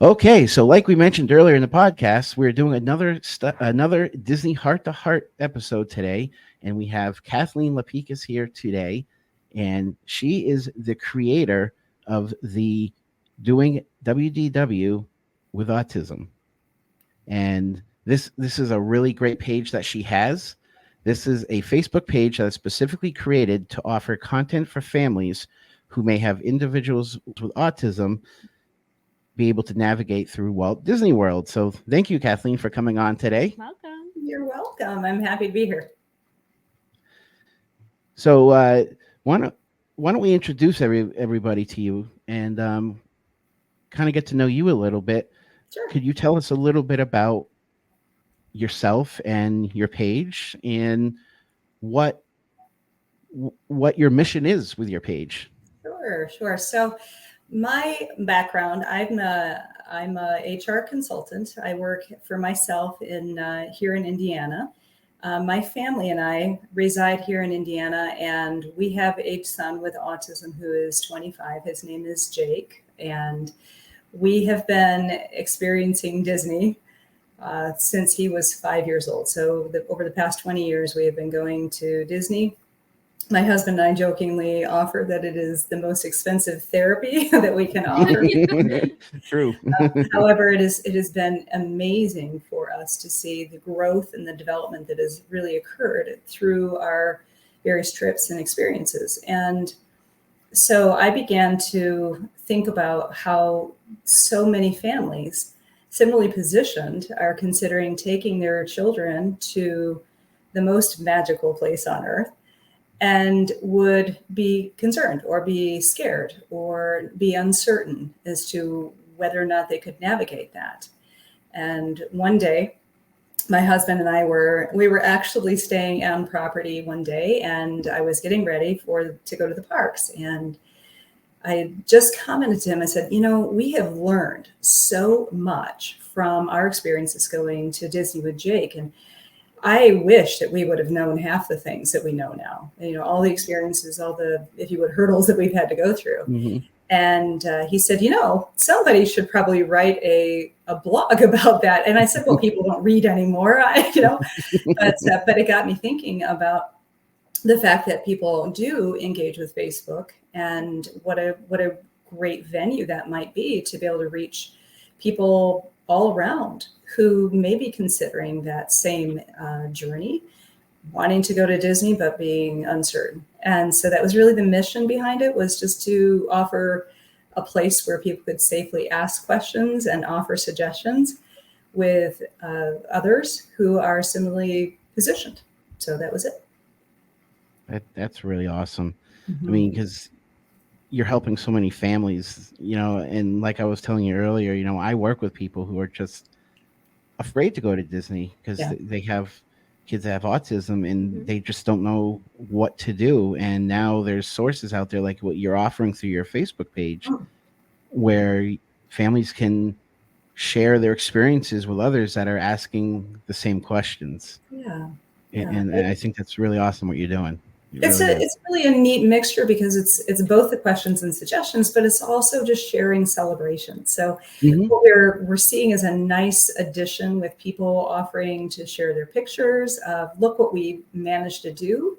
Okay, so like we mentioned earlier in the podcast, we're doing another Disney Heart to Heart episode today, and we have Kathleen Lapekas here today, and she is the creator of the Doing WDW with Autism, and this is a really great page that she has. This is a Facebook page that's specifically created to offer content for families who may have individuals with autism be able to navigate through Walt Disney World. So thank you, Kathleen, for coming on today. Welcome. You're welcome. I'm happy to be here. So why don't we introduce everybody to you and kind of get to know you a little bit? Sure. Could you tell us a little bit about yourself and your page and what your mission is with your page? Sure. So my background, I'm a HR consultant. I work for myself here in Indiana. My family and I reside here in Indiana, and we have a son with autism who is 25. His name is Jake, and we have been experiencing Disney since he was 5 years old. So over the past 20 years, we have been going to Disney. My husband and I jokingly offer that it is the most expensive therapy that we can offer. True. However, it has been amazing for us to see the growth and the development that has really occurred through our various trips and experiences. And so I began to think about how so many families, similarly positioned, are considering taking their children to the most magical place on earth, and would be concerned or be scared or be uncertain as to whether or not they could navigate that. And one day, my husband and I were actually staying on property one day, and I was getting ready to go to the parks. And I just commented to him, I said, we have learned so much from our experiences going to Disney with Jake. And I wish that we would have known half the things that we know now, all the experiences, all the, if you would, hurdles that we've had to go through. Mm-hmm. And he said, somebody should probably write a blog about that. And I said, well, people don't read anymore, but it got me thinking about the fact that people do engage with Facebook, and what a great venue that might be to be able to reach people all around who may be considering that same journey, wanting to go to Disney, but being uncertain. And so that was really the mission behind it, was just to offer a place where people could safely ask questions and offer suggestions with others who are similarly positioned. So that was it. That's really awesome. Mm-hmm. I mean, because you're helping so many families, and like I was telling you earlier, I work with people who are just afraid to go to Disney because they have kids that have autism, and they just don't know what to do. And now there's sources out there like what you're offering through your Facebook page, where families can share their experiences with others that are asking the same questions. And I think that's really awesome what you're doing. It's really a neat mixture, because it's both the questions and suggestions, but it's also just sharing celebration. So what we're seeing is a nice addition, with people offering to share their pictures of, look what we managed to do.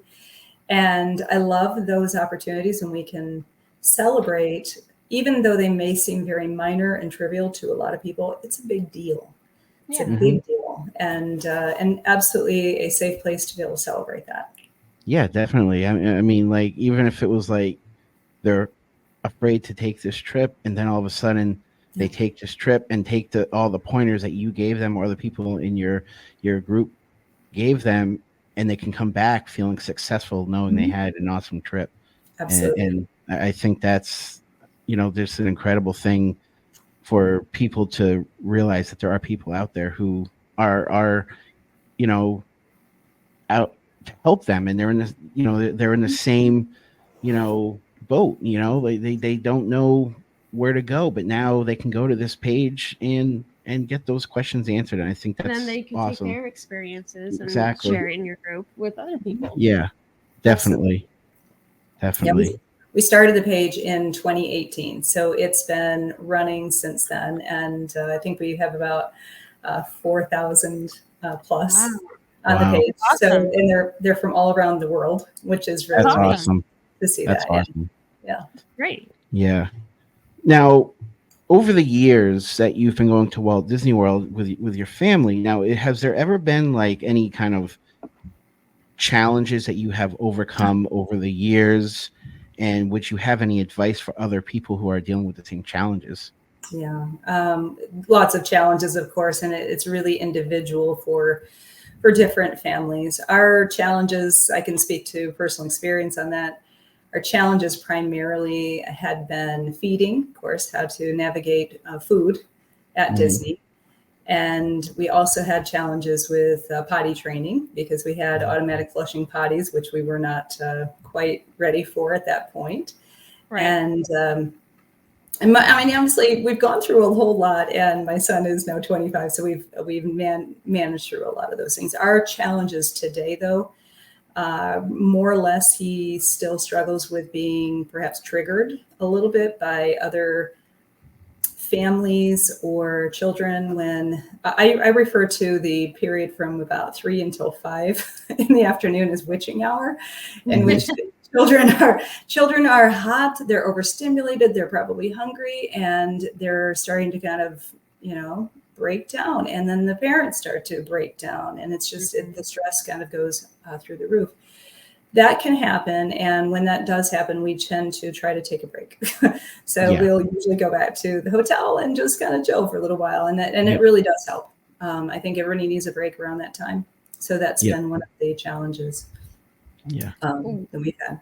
And I love those opportunities, and we can celebrate, even though they may seem very minor and trivial to a lot of people. It's a big deal. It's a big deal, and absolutely a safe place to be able to celebrate that. Yeah, definitely. I mean, like, even if it was like they're afraid to take this trip, and then all of a sudden they take this trip and take all the pointers that you gave them, or other people in your group gave them, and they can come back feeling successful, knowing they had an awesome trip. Absolutely. And I think that's, there's an incredible thing for people to realize that there are people out there who are out to help them, and they're in this, they're in the same, boat. They don't know where to go, but now they can go to this page and get those questions answered. And I think that's and then they can awesome. take their experiences and Exactly. share it in your group with other people. Yeah, definitely. Yeah, we started the page in 2018. So it's been running since then. And I think we have about 4,000 plus Wow. on the Wow. page. So, Awesome. and they're from all around the world, which is really That's Awesome. nice awesome. to see That's that. awesome. Yeah. Great. Yeah. Now, over the years that you've been going to Walt Disney World with your family, now has there ever been like any kind of challenges that you have overcome over the years, and would you have any advice for other people who are dealing with the same challenges? Yeah, lots of challenges, of course, and it's really individual for different families. Our challenges, I can speak to personal experience on that. Our challenges primarily had been feeding, of course, how to navigate food at Disney. And we also had challenges with potty training because we had automatic flushing potties, which we were not quite ready for at that point. Right. And I mean, honestly, we've gone through a whole lot, and my son is now 25, so we've managed through a lot of those things. Our challenges today, though, more or less, he still struggles with being perhaps triggered a little bit by other families or children. When I refer to the period from about 3 until 5 in the afternoon as witching hour, in which children are hot, they're overstimulated, they're probably hungry, and they're starting to kind of, break down. And then the parents start to break down, and it's just the stress kind of goes through the roof. That can happen, and when that does happen, we tend to try to take a break. So we'll usually go back to the hotel and just kind of chill for a little while, and it really does help. I think everybody needs a break around that time. So that's been one of the challenges that we've had.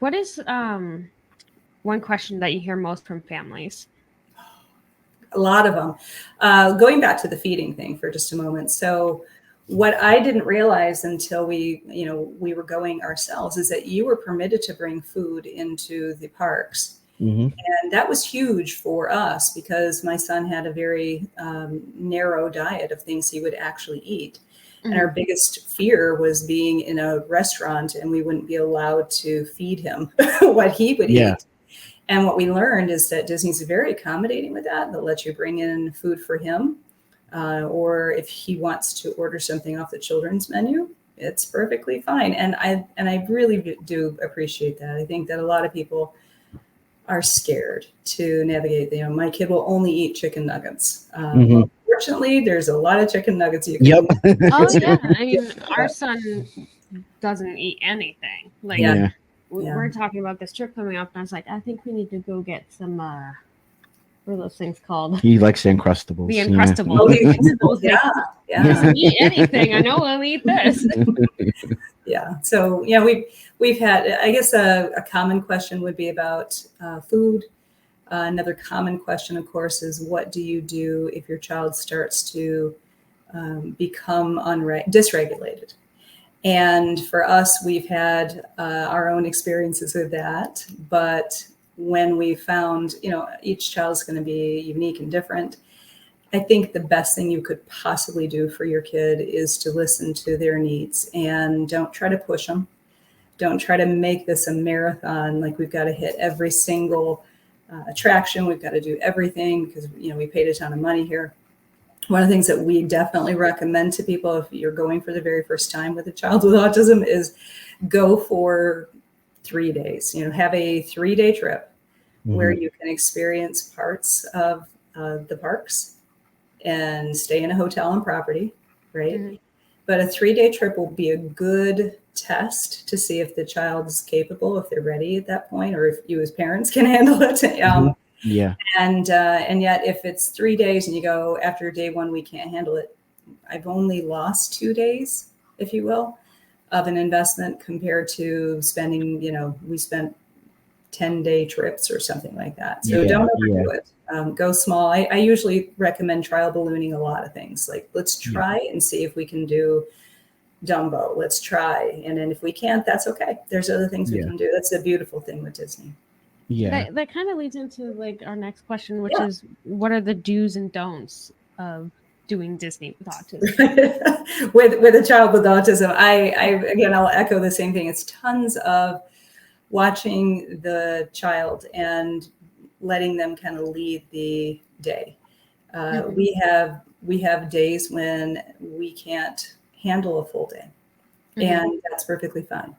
What is one question that you hear most from families? A lot of them. Going back to the feeding thing for just a moment. So what I didn't realize until we were going ourselves is that you were permitted to bring food into the parks. And that was huge for us because my son had a very narrow diet of things he would actually eat. And our biggest fear was being in a restaurant and we wouldn't be allowed to feed him what he would eat. And what we learned is that Disney's very accommodating with that. They'll let you bring in food for him. Or if he wants to order something off the children's menu, it's perfectly fine. And I really do appreciate that. I think that a lot of people are scared to navigate. My kid will only eat chicken nuggets. Fortunately, there's a lot of chicken nuggets you can eat. Oh, yeah. I mean, our son doesn't eat anything. We're talking about this trip coming up, and I was like, I think we need to go get some, what are those things called? He likes the Uncrustables. The Uncrustables. Yeah. He doesn't eat anything. I know we'll eat this. Yeah. So, we've had, I guess a common question would be about food. Another common question, of course, is what do you do if your child starts to become dysregulated? And for us, we've had our own experiences with that. But when we found, each child is going to be unique and different, I think the best thing you could possibly do for your kid is to listen to their needs and don't try to push them. Don't try to make this a marathon. Like we've got to hit every single attraction. We've got to do everything because, we paid a ton of money here. One of the things that we definitely recommend to people if you're going for the very first time with a child with autism is go for 3 days. Have a 3-day trip where you can experience parts of the parks and stay in a hotel and property, right? But a 3-day trip will be a good test to see if the child's capable, if they're ready at that point, or if you as parents can handle it. And yet if it's 3 days and you go after day 1, we can't handle it. I've only lost 2 days, if you will, of an investment compared to spending, we spent 10-day trips or something like that. So don't overdo it. Go small. I usually recommend trial ballooning a lot of things. Like let's try and see if we can do Dumbo. Let's try. And then if we can't, that's okay. There's other things we can do. That's the beautiful thing with Disney. Yeah. That kind of leads into our next question, which is what are the do's and don'ts of doing Disney with autism? with a child with autism, I'll echo the same thing. It's tons of watching the child and letting them kind of lead the day. We have days when we can't handle a full day, and that's perfectly fine.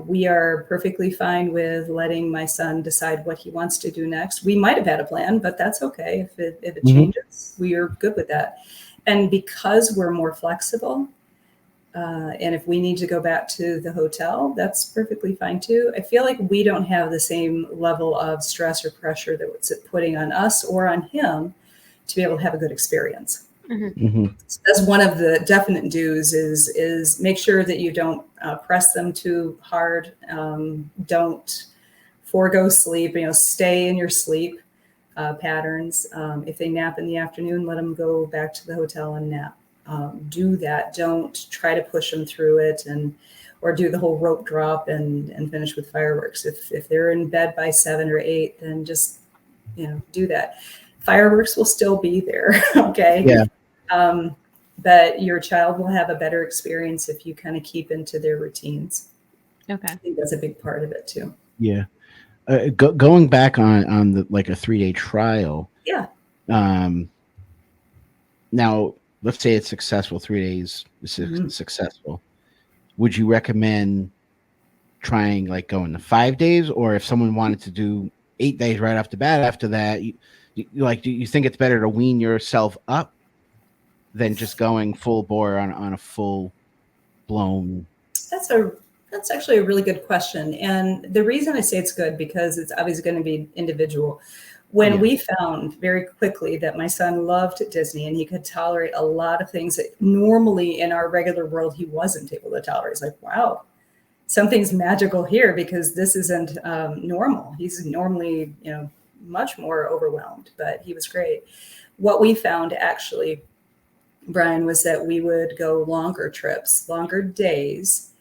We are perfectly fine with letting my son decide what he wants to do next. We might have had a plan, but that's okay. If it changes, we are good with that. And because we're more flexible, and if we need to go back to the hotel, that's perfectly fine too. I feel like we don't have the same level of stress or pressure that it's putting on us or on him to be able to have a good experience. So that's one of the definite do's is make sure that you don't press them too hard. Don't forego sleep, stay in your sleep patterns. If they nap in the afternoon, let them go back to the hotel and nap. Do that. Don't try to push them through it or do the whole rope drop and finish with fireworks. If they're in bed by 7 or 8, then just, do that. Fireworks will still be there. Okay. Yeah. But your child will have a better experience if you kind of keep into their routines. Okay. I think that's a big part of it too. Yeah. Going back on the, like a 3-day trial. Yeah. Now let's say it's successful. 3 days is successful. Would you recommend trying like going to 5 days, or if someone wanted to do 8 days right off the bat after that, do you think it's better to wean yourself up than just going full bore on a full blown? That's actually a really good question. And the reason I say it's good, because it's obviously going to be individual. When we found very quickly that my son loved Disney and he could tolerate a lot of things that normally in our regular world he wasn't able to tolerate. It's like, wow, something's magical here, because this isn't normal. He's normally, much more overwhelmed, but he was great. What we found actually, Brian, was that we would go longer trips, longer days,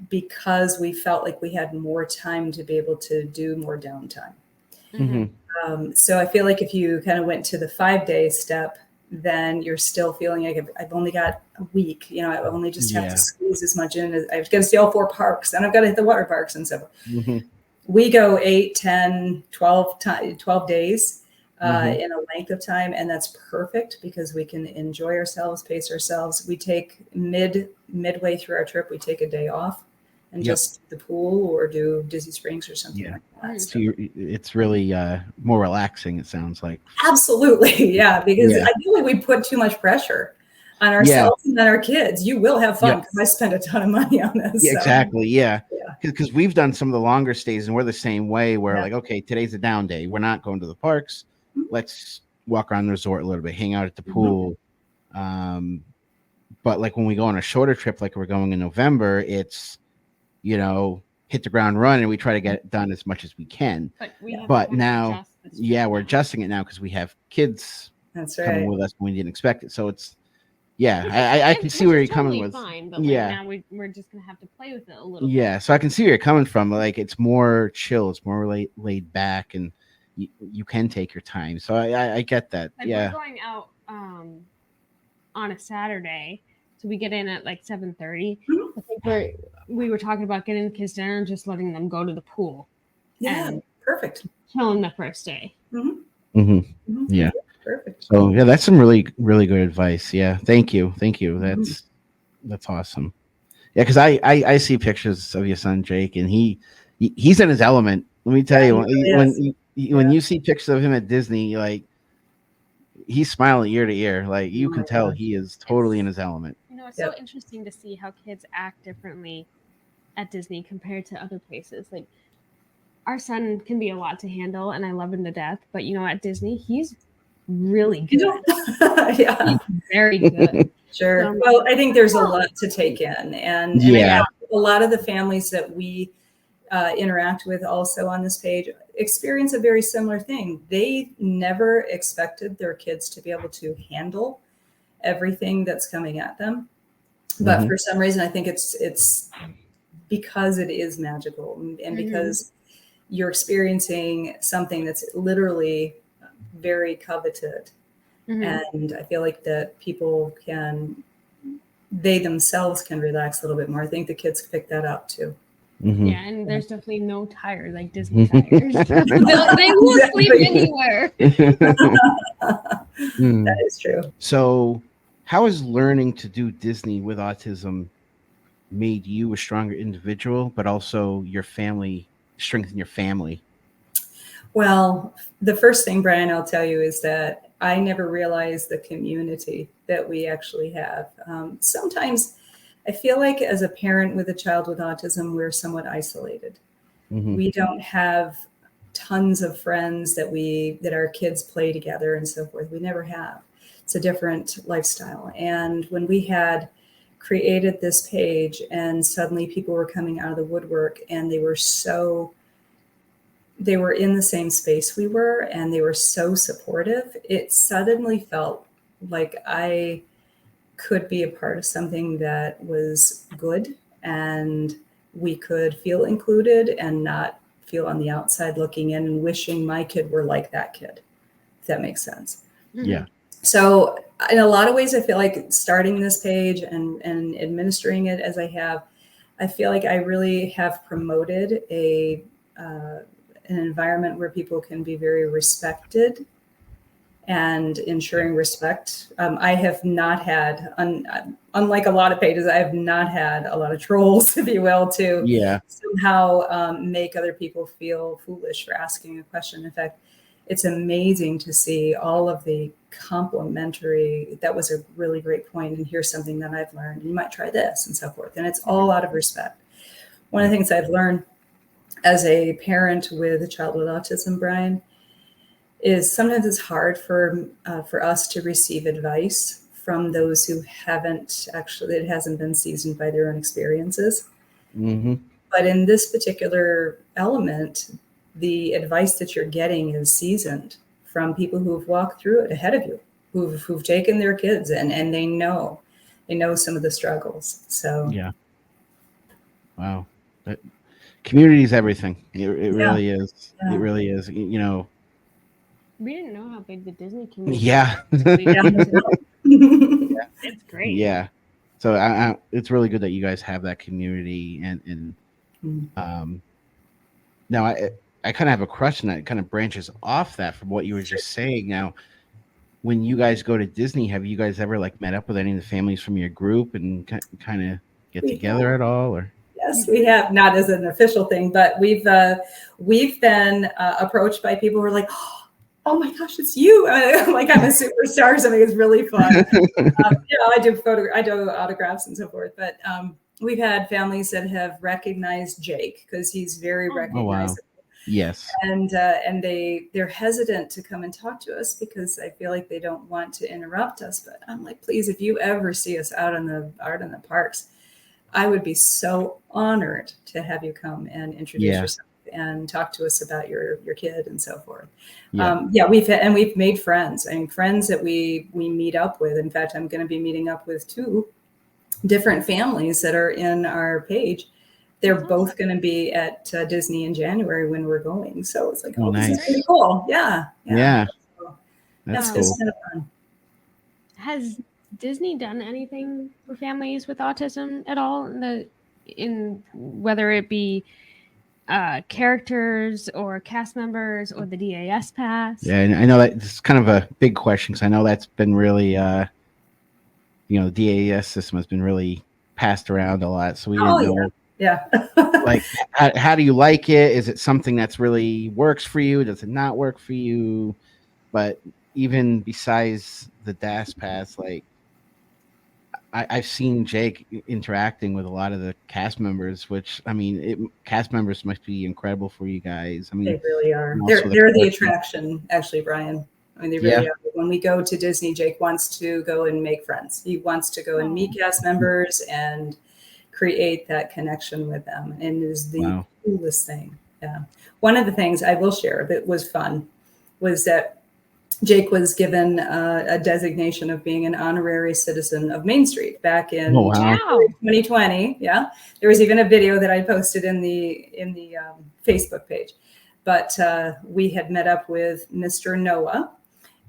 because we felt like we had more time to be able to do more downtime. So I feel like if you kind of went to the 5-day step, then you're still feeling like I've only got a week. I only just have to squeeze as much in. I've got to see all 4 parks, and I've got to hit the water parks and stuff. We go 8, 10, 12 days in a length of time, and that's perfect because we can enjoy ourselves, pace ourselves. We take midway through our trip, we take a day off and just do the pool or do Disney Springs or something like that. So it's really more relaxing, it sounds like. Absolutely, yeah, because I feel like we put too much pressure on ourselves and on our kids. You will have fun because I spend a ton of money on this. Yeah, exactly. Yeah. Because we've done some of the longer stays and we're the same way. We're like, okay, today's a down day. We're not going to the parks. Let's walk around the resort a little bit, hang out at the pool. But like when we go on a shorter trip, like we're going in November, it's, hit the ground run and we try to get it done as much as we can. But now, we're adjusting it now because we have kids coming with us when we didn't expect it. So it's, I can see where you're coming with. Fine, but now we're just gonna have to play with it a little bit. Yeah, so I can see where you're coming from. Like it's more chill, it's more laid back, and you can take your time. So I get that. We're going out on a Saturday, so we get in at like 7:30. I think we were talking about getting the kids dinner and just letting them go to the pool. Yeah, perfect. Chilling the first day. Yeah. Perfect. So that's some really, really good advice. Yeah. Thank you. That's awesome. Yeah. Cause I see pictures of your son, Jake, and he's in his element. Let me tell you, when you see pictures of him at Disney, like he's smiling ear to ear. Like you can tell he is totally in his element. It's so interesting to see how kids act differently at Disney compared to other places. Like our son can be a lot to handle and I love him to death, but at Disney, he's really good. He's very good. Sure. Well, I think there's a lot to take in, and a lot of the families that we interact with also on this page experience a very similar thing. They never expected their kids to be able to handle everything that's coming at them, but for some reason, I think it's because it is magical and because you're experiencing something that's literally very coveted. And I feel like that people they themselves can relax a little bit more. I think the kids pick that up too. Mhm. Yeah, and there's definitely no tire like Disney tires. They will sleep anywhere. Mm. That is true. So, how has learning to do Disney with autism made you a stronger individual, but also your family, strengthen your family? Well, the first thing, Brian, I'll tell you is that I never realized the community that we actually have. Sometimes I feel like as a parent with a child with autism, we're somewhat isolated. Mhm. We don't have tons of friends that our kids play together and so forth. We never have. It's a different lifestyle. And when we had created this page and suddenly people were coming out of the woodwork and they were in the same space we were and they were so supportive, it suddenly felt like I could be a part of something that was good and we could feel included and not feel on the outside looking in and wishing my kid were like that kid, if that makes sense. Yeah. So in a lot of ways, I feel like starting this page and administering it as I have, I feel like I really have promoted an environment where people can be very respected and ensuring respect. I have not had, unlike a lot of pages, I have not had a lot of trolls, if you will, to Yeah. somehow make other people feel foolish for asking a question. In fact, it's amazing to see all of the complimentary, that was a really great point, and here's something that I've learned, you might try this, and so forth. And it's all out of respect. One of the things I've learned as a parent with a child with autism, Brian, is sometimes it's hard for us to receive advice from those who haven't actually, it hasn't been seasoned by their own experiences. Mm-hmm. But in this particular element, the advice that you're getting is seasoned from people who've walked through it ahead of you, who've taken their kids and they know some of the struggles. So Yeah. Wow. But community is everything. It really is. Yeah. It really is. You know. We didn't know how big the Disney community Yeah. It's great. Yeah. So it's really good that you guys have that community, and now I kind of have a question that kind of branches off that from what you were just saying. Now, when you guys go to Disney, have you guys ever like met up with any of the families from your group and kind of get together at all, or? Yes, we have, not as an official thing, but we've been approached by people who are like, oh my gosh, it's you! Like I'm a superstar. Something is really fun. I do autographs and so forth. But we've had families that have recognized Jake because he's very recognizable. Oh, wow. Yes. And they're hesitant to come and talk to us because I feel like they don't want to interrupt us. But I'm like, please, if you ever see us out in the parks, I would be so honored to have you come and introduce yourself and talk to us about your kid and so forth. We've made friends. I mean, friends that we meet up with. In fact, I'm going to be meeting up with 2 different families that are in our page. They're both going to be at Disney in January when we're going. So it's like, nice. This is pretty cool. Yeah. So, that's cool. It's kind of fun. Has Disney done anything for families with autism at all in whether it be characters or cast members or the DAS pass? Yeah, I know that it's kind of a big question because I know that's been really, the DAS system has been really passed around a lot. So we didn't know. Yeah. Like, how do you like it? Is it something that's really works for you? Does it not work for you? But even besides the DAS pass, like, I've seen Jake interacting with a lot of the cast members, which, I mean, cast members must be incredible for you guys. I mean, they really are. They're the attraction, actually, Brian. I mean, they really are. When we go to Disney, Jake wants to go and make friends. He wants to go and meet cast members and create that connection with them. And it is the coolest thing. Yeah. One of the things I will share that was fun was that Jake was given a designation of being an honorary citizen of Main Street back in 2020. Yeah, there was even a video that I posted in the Facebook page. But we had met up with Mr. Noah,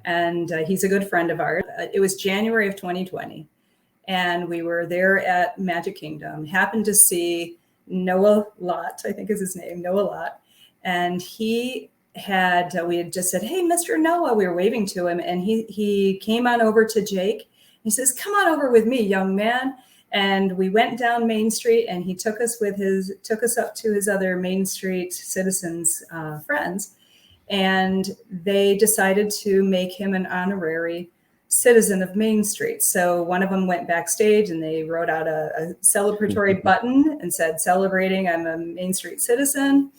and he's a good friend of ours. It was January of 2020, and we were there at Magic Kingdom. Happened to see Noah Lott, I think is his name, Noah Lott. And we had just said, "Hey, Mr. Noah," we were waving to him. And he came on over to Jake. He says, "Come on over with me, young man." And we went down Main Street, and he took us up to his other Main Street citizens friends. And they decided to make him an honorary citizen of Main Street. So one of them went backstage and they wrote out a celebratory button and said, "Celebrating, I'm a Main Street citizen."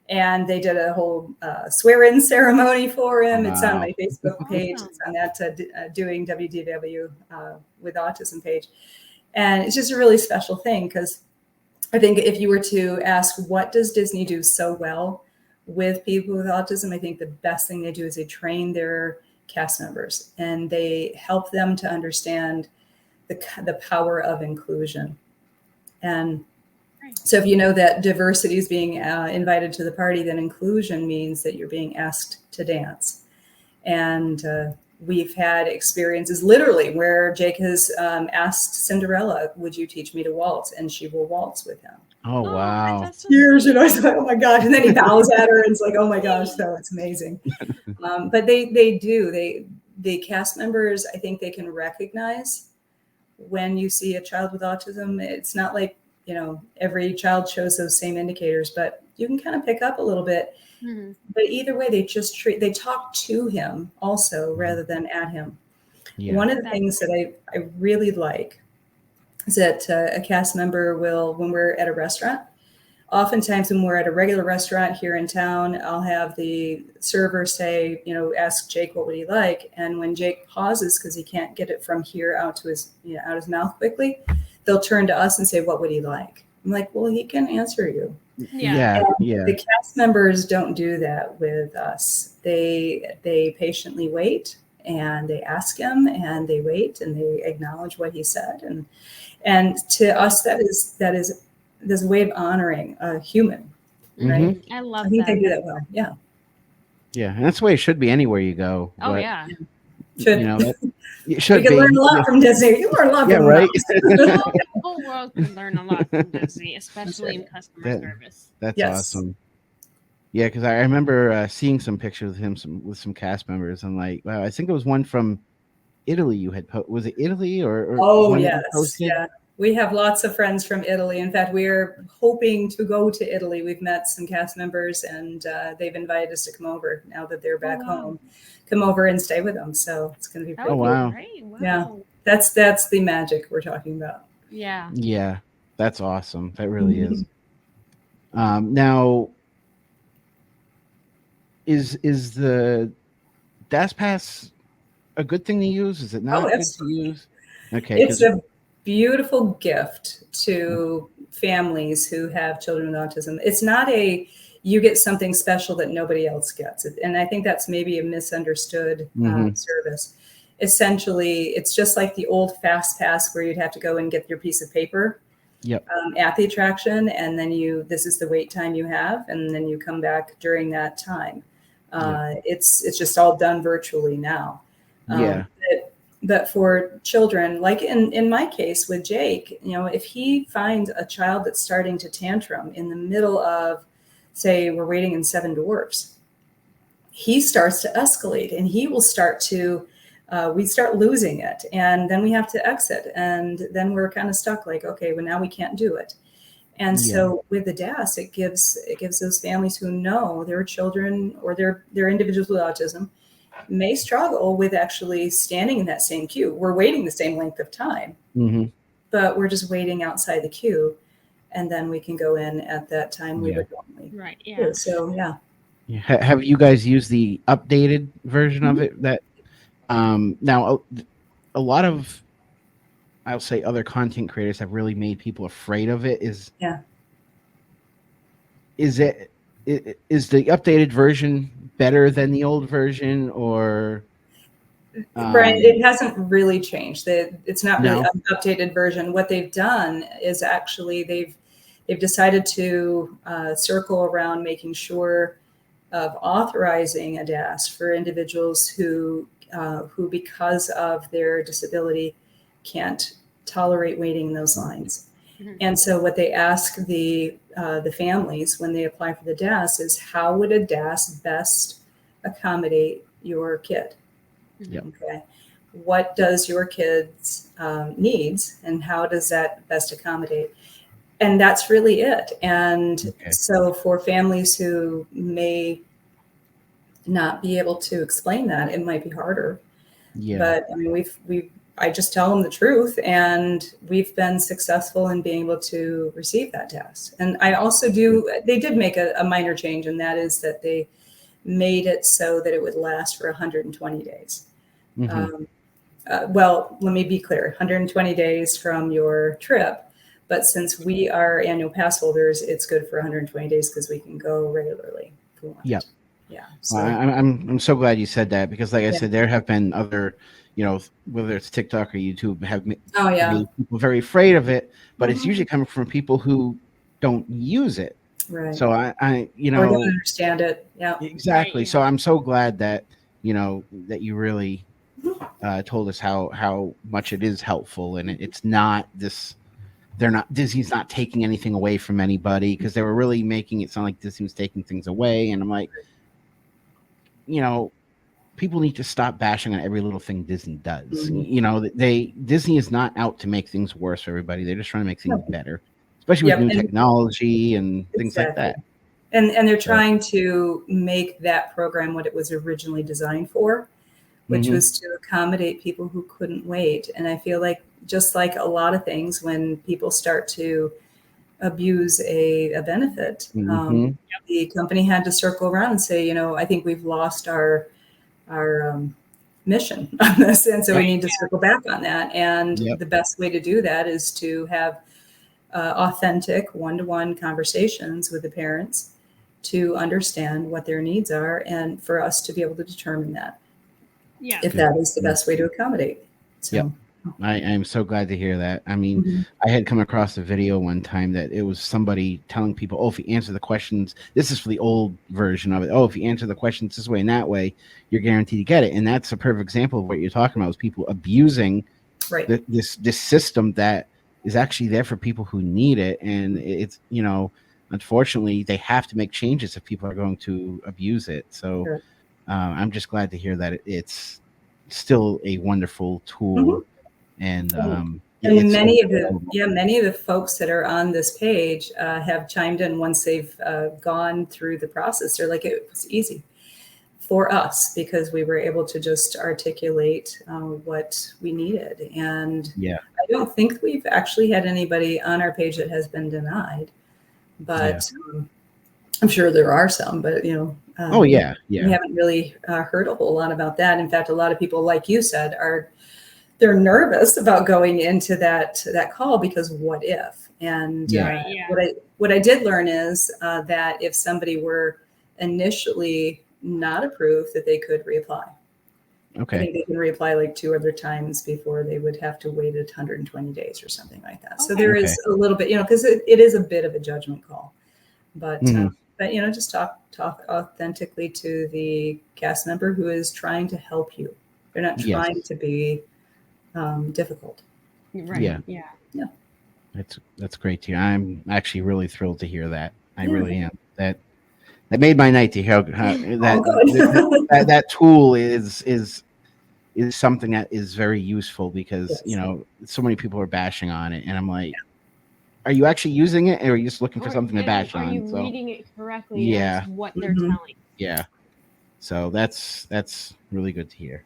And they did a whole swear-in ceremony for him. Wow. It's on my Facebook page. It's on that Doing WDW with Autism page. And it's just a really special thing, because I think if you were to ask, what does Disney do so well with people with autism, I think the best thing they do is they train their cast members and they help them to understand the power of inclusion. And so if you know that diversity is being invited to the party, then inclusion means that you're being asked to dance. And we've had experiences literally where Jake has asked Cinderella, "Would you teach me to waltz?" And she will waltz with him. Oh, wow. Years, I was like, "Oh my gosh." And then he bows at her and it's like, "Oh my gosh." So it's amazing. But the cast members, I think they can recognize when you see a child with autism. It's not like, every child shows those same indicators, but you can kind of pick up a little bit. Mm-hmm. But either way, they talk to him also rather than at him. Yeah. One of the things that I really like is that a cast member will, when we're at a restaurant, oftentimes when we're at a regular restaurant here in town, I'll have the server say, ask Jake, what would he like? And when Jake pauses because he can't get it from here out to his mouth quickly, they'll turn to us and say, "What would he like?" I'm like, "Well, he can answer you." Yeah. The cast members don't do that with us. They patiently wait and they ask him and they wait and they acknowledge what he said. And to us, that is a way of honoring a human, right? I love that. I think they do that well. Yeah. Yeah. And that's the way it should be anywhere you go. Oh, but, yeah. It should we can learn a lot from Disney. You learn a lot from right? The whole world can learn a lot from Disney, especially in customer service. That's awesome. Yeah, because I remember seeing some pictures of him with some cast members, and like, wow, I think it was one from Italy. You had was it Italy or oh yes, yeah. We have lots of friends from Italy. In fact, we're hoping to go to Italy. We've met some cast members, and they've invited us to come over now that they're back home. Come over and stay with them. So it's going to be pretty cool. Wow. Great. Wow. Yeah, that's the magic we're talking about. Yeah. Yeah, that's awesome. That really is. Now, is the DAS Pass a good thing to use? Is it not good to use? Okay, it's a beautiful gift to families who have children with autism. It's not you get something special that nobody else gets. And I think that's maybe a misunderstood service. Essentially, it's just like the old Fast Pass where you'd have to go and get your piece of paper at the attraction. And then this is the wait time you have. And then you come back during that time. It's just all done virtually now. But for children, like in my case with Jake, if he finds a child that's starting to tantrum in the middle of, say, we're waiting in Seven Dwarfs, he starts to escalate and he will start to, we start losing it. And then we have to exit. And then we're kind of stuck like, okay, well, now we can't do it. And so with the DAS, it gives those families who know their children or their individuals with autism may struggle with actually standing in that same queue. We're waiting the same length of time, but we're just waiting outside the queue, and then we can go in at that time we would normally. Right. Yeah. So have you guys used the updated version of it? That now a lot of, I'll say, other content creators have really made people afraid of it. Is the updated version better than the old version, or Brian, it hasn't really changed. It's not really an updated version. What they've done is actually they've decided to circle around making sure of authorizing a DAS for individuals who because of their disability can't tolerate waiting in those lines. Mhm. And so what they ask the families when they apply for the DAS is, how would a DAS best accommodate your kid? Yep. Okay. What does your kid's needs, and how does that best accommodate? And that's really it. And Okay. so for families who may not be able to explain that, it might be harder. Yeah. But I mean, I just tell them the truth, and we've been successful in being able to receive that test. And I also they did make a minor change, and that is that they made it so that it would last for 120 days. Mhm. Well, let me be clear, 120 days from your trip. But since we are annual pass holders, it's good for 120 days because we can go regularly if we want. Yep. Yeah. Well, So I'm so glad you said that, because, like I Yeah. said, there have been other, whether it's TikTok or YouTube, have made oh yeah, people very afraid of it, but it's Mhm. usually coming from people who don't use it. right. So I Or don't understand it. Yeah. exactly. Right, So yeah. I'm so glad that that you really told us how much it is helpful, and it's not this. Disney's not taking anything away from anybody, because they were really making it sound like Disney was taking things away, and I'm like, people need to stop bashing on every little thing Disney does. Disney is not out to make things worse for everybody. They're just trying to make things better, especially with Yep. new And technology and things like exactly. that. And they're So, trying to make that program what it was originally designed for, which mhm. was to accommodate people who couldn't wait. And I feel like, just like a lot of things, when people start to abuse a benefit, Mhm. the company had to circle around and say, I think we've lost our mission on this, and so we Yep. need to circle back on that. And Yep. the best way to do that is to have authentic one-to-one conversations with the parents to understand what their needs are, and for us to be able to determine that Yeah. if Good. that is the best way to accommodate. So Yep. I am so glad to hear that. I mean, Mhm. I had come across a video one time that it was somebody telling people, "Oh, if you answer the questions, this is for the old version of it. Oh, if you answer the questions this way and that way, you're guaranteed to get it." And that's a perfect example of what you're talking about: is people abusing right. this system that is actually there for people who need it. And it's unfortunately, they have to make changes if people are going to abuse it. So Sure. I'm just glad to hear that it's still a wonderful tool. Mhm. And And it's many of available. many of the folks that are on this page have chimed in once they've gone through the process. They're like, it was easy for us because we were able to just articulate what we needed. And Yeah. I don't think we've actually had anybody on our page that has been denied, but I'm sure there are some. But Oh yeah. we Yeah. haven't really heard a whole lot about that. In fact, a lot of people, like you said, they're nervous about going into that call because what if? And Yeah. Right, yeah. what I did learn is that if somebody were initially not approved, that they could reapply. I Okay. think they can reapply like 2 other times before they would have to wait 120 days or something like that. So Okay. there is a little bit, because it is a bit of a judgment call. But Mhm. just talk authentically to the cast member who is trying to help you. They're not Yes. trying to be difficult. Right. Yeah. Yeah. That's great to hear. I'm actually really thrilled to hear that. I Yeah. really am. That made my night to hear how Oh, good. that tool is something that is very useful, because Yes. so many people are bashing on it, and I'm like, are you actually using it, or are you just looking for something to And bash are you on? So reading it correctly yeah, as what they're Mhm. telling? yeah. So that's really good to hear.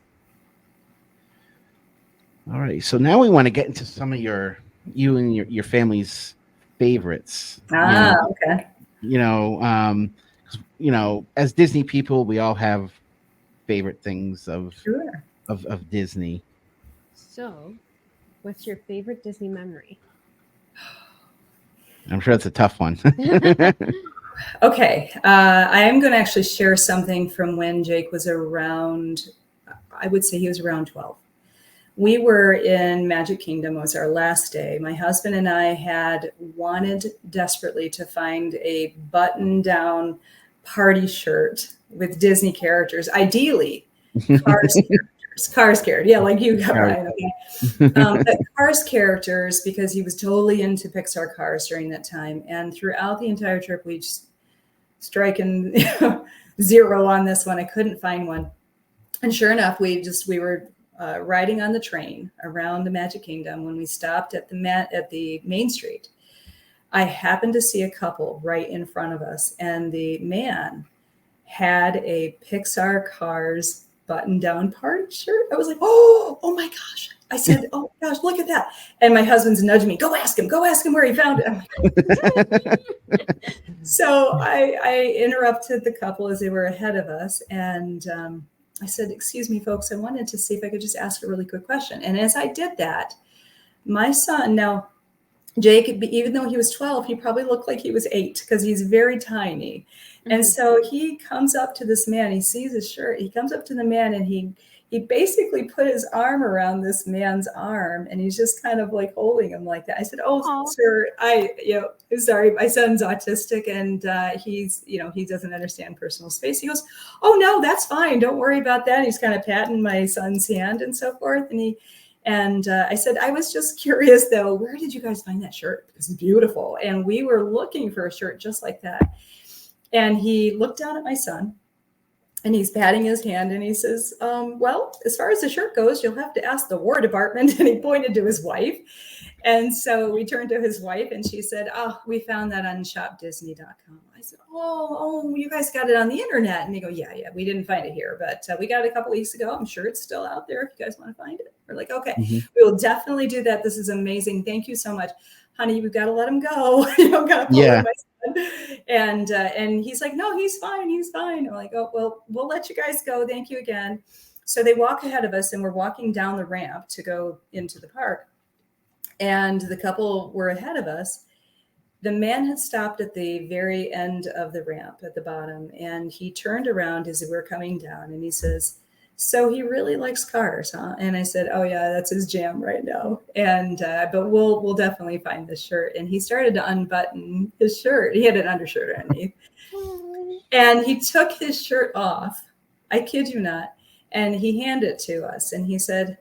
All right, so now we want to get into some of you and your family's favorites. Okay. 'Cause, as Disney people, we all have favorite things Sure. of Disney. So, what's your favorite Disney memory? I'm sure it's a tough one. Okay. I am going to actually share something from when Jake was around, I would say he was around 12. We were in Magic Kingdom. It was our last day. My husband and I had wanted desperately to find a button-down party shirt with Disney characters, ideally Cars characters. Cars scared. Yeah, like you got Cars. right. Okay. But Cars characters, because he was totally into Pixar cars during that time. And throughout the entire trip, we just striking zero on this one. I couldn't find one. And sure enough, we were riding on the train around the Magic Kingdom. When we stopped at the Main Street, I happened to see a couple right in front of us, and the man had a Pixar Cars button-down party shirt. I was like, oh my gosh. I said, oh my gosh, look at that. And my husband's nudging me, go ask him where he found it. I'm like, so I interrupted the couple as they were ahead of us. And I said, excuse me, folks, I wanted to see if I could just ask a really quick question. And as I did that, my son, now Jake, even though he was 12, he probably looked like he was 8 because he's very tiny. Mm-hmm. And so he comes up to this man, he sees his shirt, he comes up to the man and he basically put his arm around this man's arm and he's just kind of like holding him like that. I said, oh, aww. Sir, sorry, my son's autistic and he doesn't understand personal space. He goes, oh no, that's fine. Don't worry about that. And he's kind of patting my son's hand and so forth. And I said, I was just curious, though, where did you guys find that shirt? Because it's beautiful. And we were looking for a shirt just like that. And he looked down at my son and he's patting his hand and he says, well, as far as the shirt goes, you'll have to ask the War Department. And he pointed to his wife. And so we turned to his wife and she said, oh, we found that on shopdisney.com. I said, oh, you guys got it on the internet. And they go, yeah, we didn't find it here, but we got it a couple weeks ago. I'm sure it's still out there if you guys want to find it. We're like, okay, we will definitely do that. This is amazing. Thank you so much. Honey, we've got to let him go. Got to pull my son. And he's like, no, he's fine. He's fine. I'm like, oh, well, we'll let you guys go. Thank you again. So they walk ahead of us and we're walking down the ramp to go into the park. And the couple were ahead of us. The man had stopped at the very end of the ramp at the bottom. And he turned around as we were coming down and he says, so he really likes cars, huh? And I said, oh yeah, that's his jam right now. And, but we'll definitely find this shirt. And he started to unbutton his shirt. He had an undershirt underneath. And he took his shirt off. I kid you not. And he handed it to us. And he said,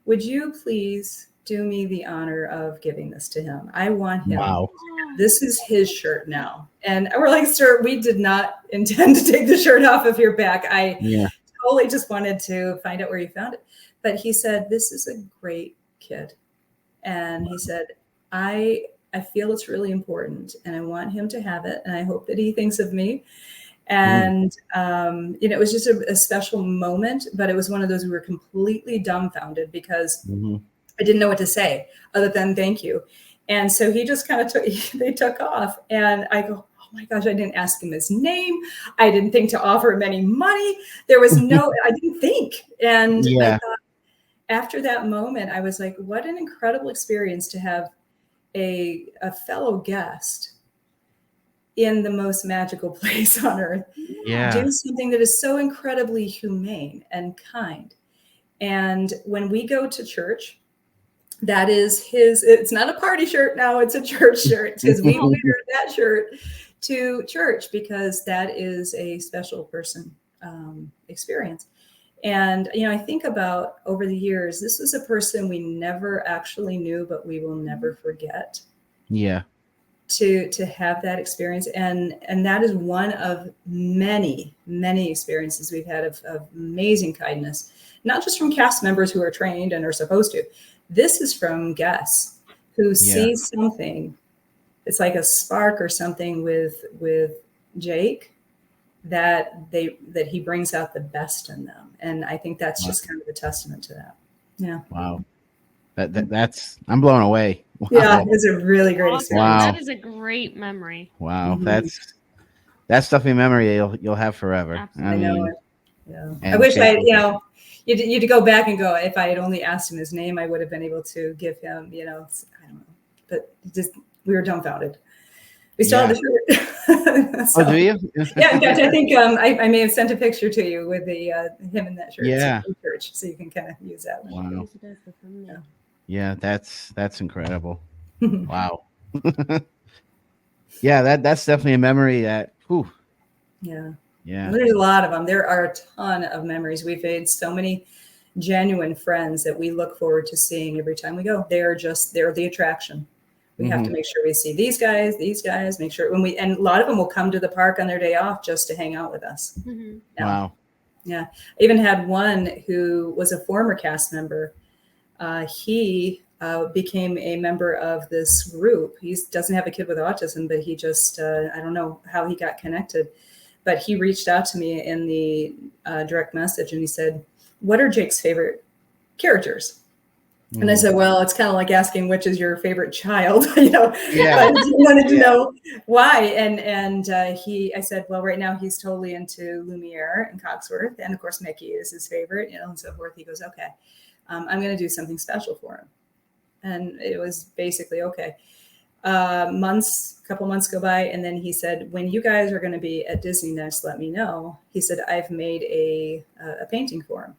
would you please do me the honor of giving this to him? I want him. Wow. This is his shirt now. And we're like, sir, we did not intend to take the shirt off of your back. I totally just wanted to find out where you found it. But he said, this is a great kid. And he said, I feel it's really important and I want him to have it. And I hope that he thinks of me. And, it was just a special moment, but it was one of those, we were completely dumbfounded because I didn't know what to say other than thank you. And so he just kind of they took off and I go, oh my gosh, I didn't ask him his name. I didn't think to offer him any money. There was I didn't think. And I thought after that moment, I was like, what an incredible experience to have a fellow guest in the most magical place on earth. Do something that is so incredibly humane and kind. And when we go to church, that is it's not a party shirt now, it's a church shirt because we wear that shirt to church because that is a special person experience. And, I think about over the years, this is a person we never actually knew, but we will never forget. Yeah. To have that experience. And that is one of many, many experiences we've had of amazing kindness, not just from cast members who are trained and are supposed to. This is from guests who see something. It's like a spark or something with Jake that he brings out the best in them. And I think that's just kind of a testament to that. Yeah. Wow. That's I'm blown away. Wow. Yeah, it's a really great experience. Wow. That is a great memory. Wow. That's definitely a memory you'll have forever. Absolutely. I know it. Yeah. I wish you to go back and go, if I had only asked him his name, I would have been able to give him, I don't know, but just, we were dumbfounded. We still have the shirt. So, do you? Yeah. In fact, I think I may have sent a picture to you with him in that shirt. Yeah. Church, so you can kind of use that one. Wow. Yeah. That's incredible. Wow. Yeah. That's definitely a memory that, whew. Yeah. Yeah. There's a lot of them. There are a ton of memories. We've made so many genuine friends that we look forward to seeing every time we go. They're the attraction. We have to make sure we see these guys, make sure and a lot of them will come to the park on their day off just to hang out with us. Mm-hmm. Yeah. Wow. Yeah. I even had one who was a former cast member. He became a member of this group. He doesn't have a kid with autism, but he just, I don't know how he got connected, but he reached out to me in the direct message and he said, "What are Jake's favorite characters?" And I said, "Well, it's kind of like asking which is your favorite child, you know." Yeah. But he wanted to know why, and I said, "Well, right now he's totally into Lumiere and Cogsworth, and of course Mickey is his favorite, you know, and so forth." He goes, "Okay, I'm going to do something special for him," and it was basically okay. A couple months go by, and then he said, "When you guys are going to be at Disney next, let me know." He said, "I've made a painting for him,"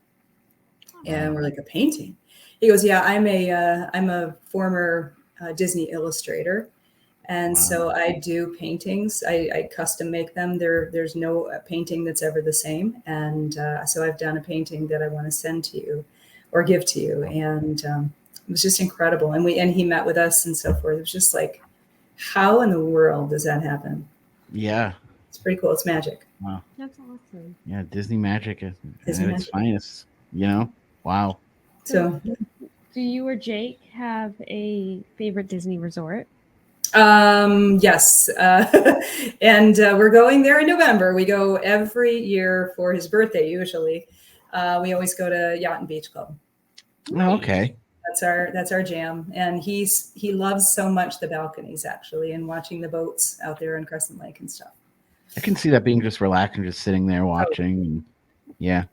and we're like, "A painting?" He goes, "Yeah, I'm a former Disney illustrator, and so I do paintings. I custom make them. There's no painting that's ever the same, and so I've done a painting that I want to send to you or give to you." And it was just incredible. And he met with us and so forth. It was just like, how in the world does that happen? Yeah. It's pretty cool. It's magic. Wow. That's awesome. Yeah, Disney magic at Disney its magic. finest. You know? Wow. So do you or Jake have a favorite Disney resort? Yes. And we're going there in November. We go every year for his birthday, usually. We always go to Yacht and Beach Club. Oh, okay. That's our jam. And he loves so much the balconies, actually, and watching the boats out there in Crescent Lake and stuff. I can see that being just relaxing, just sitting there watching. And yeah.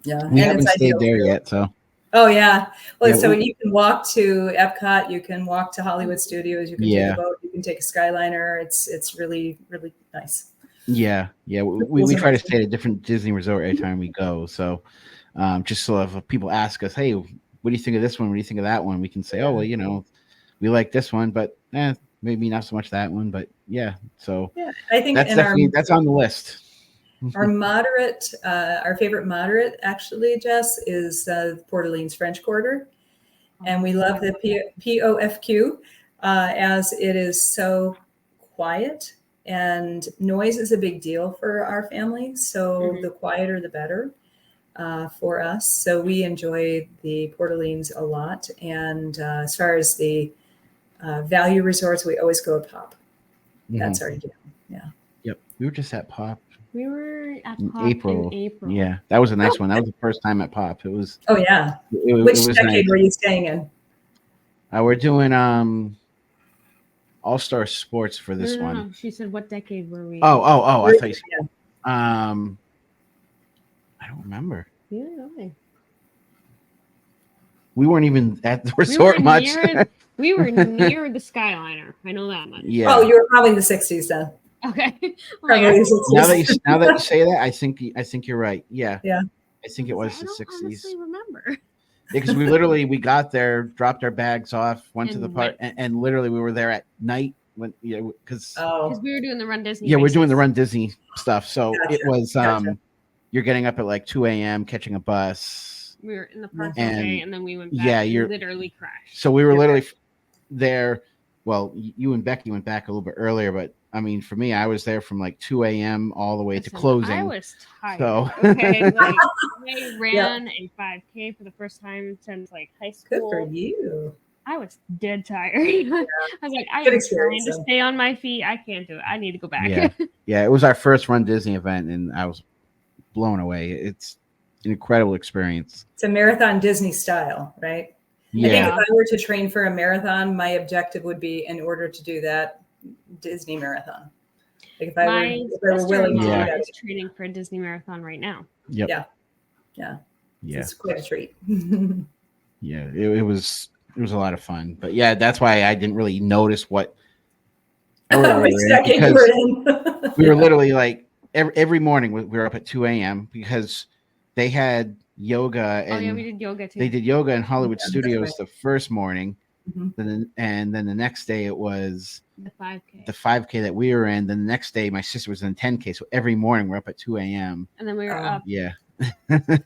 Yeah. We and haven't it's stayed ideal there for- yet, so. Oh yeah. Well, Yeah, so you can walk to Epcot, you can walk to Hollywood Studios, you can take Yeah. a boat, you can take a Skyliner. It's really, really nice. Yeah. We try to stay at a different Disney resort every time we go. So just so if people ask us, "Hey, what do you think of this one? What do you think of that one?" We can say, "Oh, well, you know, we like this one, but maybe not so much that one." But yeah, so Yeah, I think that's definitely that's on the list. our favorite moderate, actually, Jess, is Port Orleans French Quarter. And we love the POFQ as it is so quiet, and noise is a big deal for our family. So the quieter, the better for us. So we enjoy the Port Orleans a lot. And as far as the value resorts, we always go with Pop. That's our jam. Yeah. Yep. We were just at Pop. We were at Pop April. in April. Yeah, that was a nice one. That was the first time at Pop. It was. Oh yeah. It Which was decade nice. were you staying in? We're doing All Star Sports for this one. No. She said, "What decade were we?" Oh! I thought you said. Yeah. I don't remember. Yeah, okay. We weren't even at the resort much. We were near the Skyliner. I know that much. Yeah. Oh, you were probably in the 60s then. Okay. Probably the 60s. Now that you say that, I think you're right. Yeah. Yeah. I think it was I the don't 60s. honestly remember. Because we got there, dropped our bags off, went to the park, and literally we were there at night when because we were doing the Run Disney. Yeah, races. we're doing the Run Disney stuff. So Gotcha. it was Gotcha. You're getting up at like 2 a.m., catching a bus. We were in the park all day, and then we went back. Yeah, and you're literally crashed. So we were literally there. Well, you and Becky went back a little bit earlier, but I mean, for me, I was there from like 2 a.m. all the way to closing. I was tired. So Okay, like I ran a 5K for the first time since like high school. Good for you. I was dead tired. I was like, I am trying to stay on my feet. I can't do it. I need to go back. Yeah, it was our first Run Disney event, and I was blown away. It's an incredible experience. It's a marathon Disney style, right? Yeah. I think if I were to train for a marathon, my objective would be, in order to do that, Disney marathon. Like if I were willing to do that. Is training for a Disney marathon right now. Yep. Yeah. Yeah. It's quite a treat. Yeah, it was a lot of fun. But yeah, that's why I didn't really notice what Which decade you were in. We were literally like every morning we were up at 2 a.m. because they had yoga, and we did yoga too. They did yoga in Hollywood Studios the first morning, and then the next day it was the 5K. The 5K that we were in. Then the next day my sister was in 10K. So every morning we're up at 2 a.m. And then we were up. Yeah.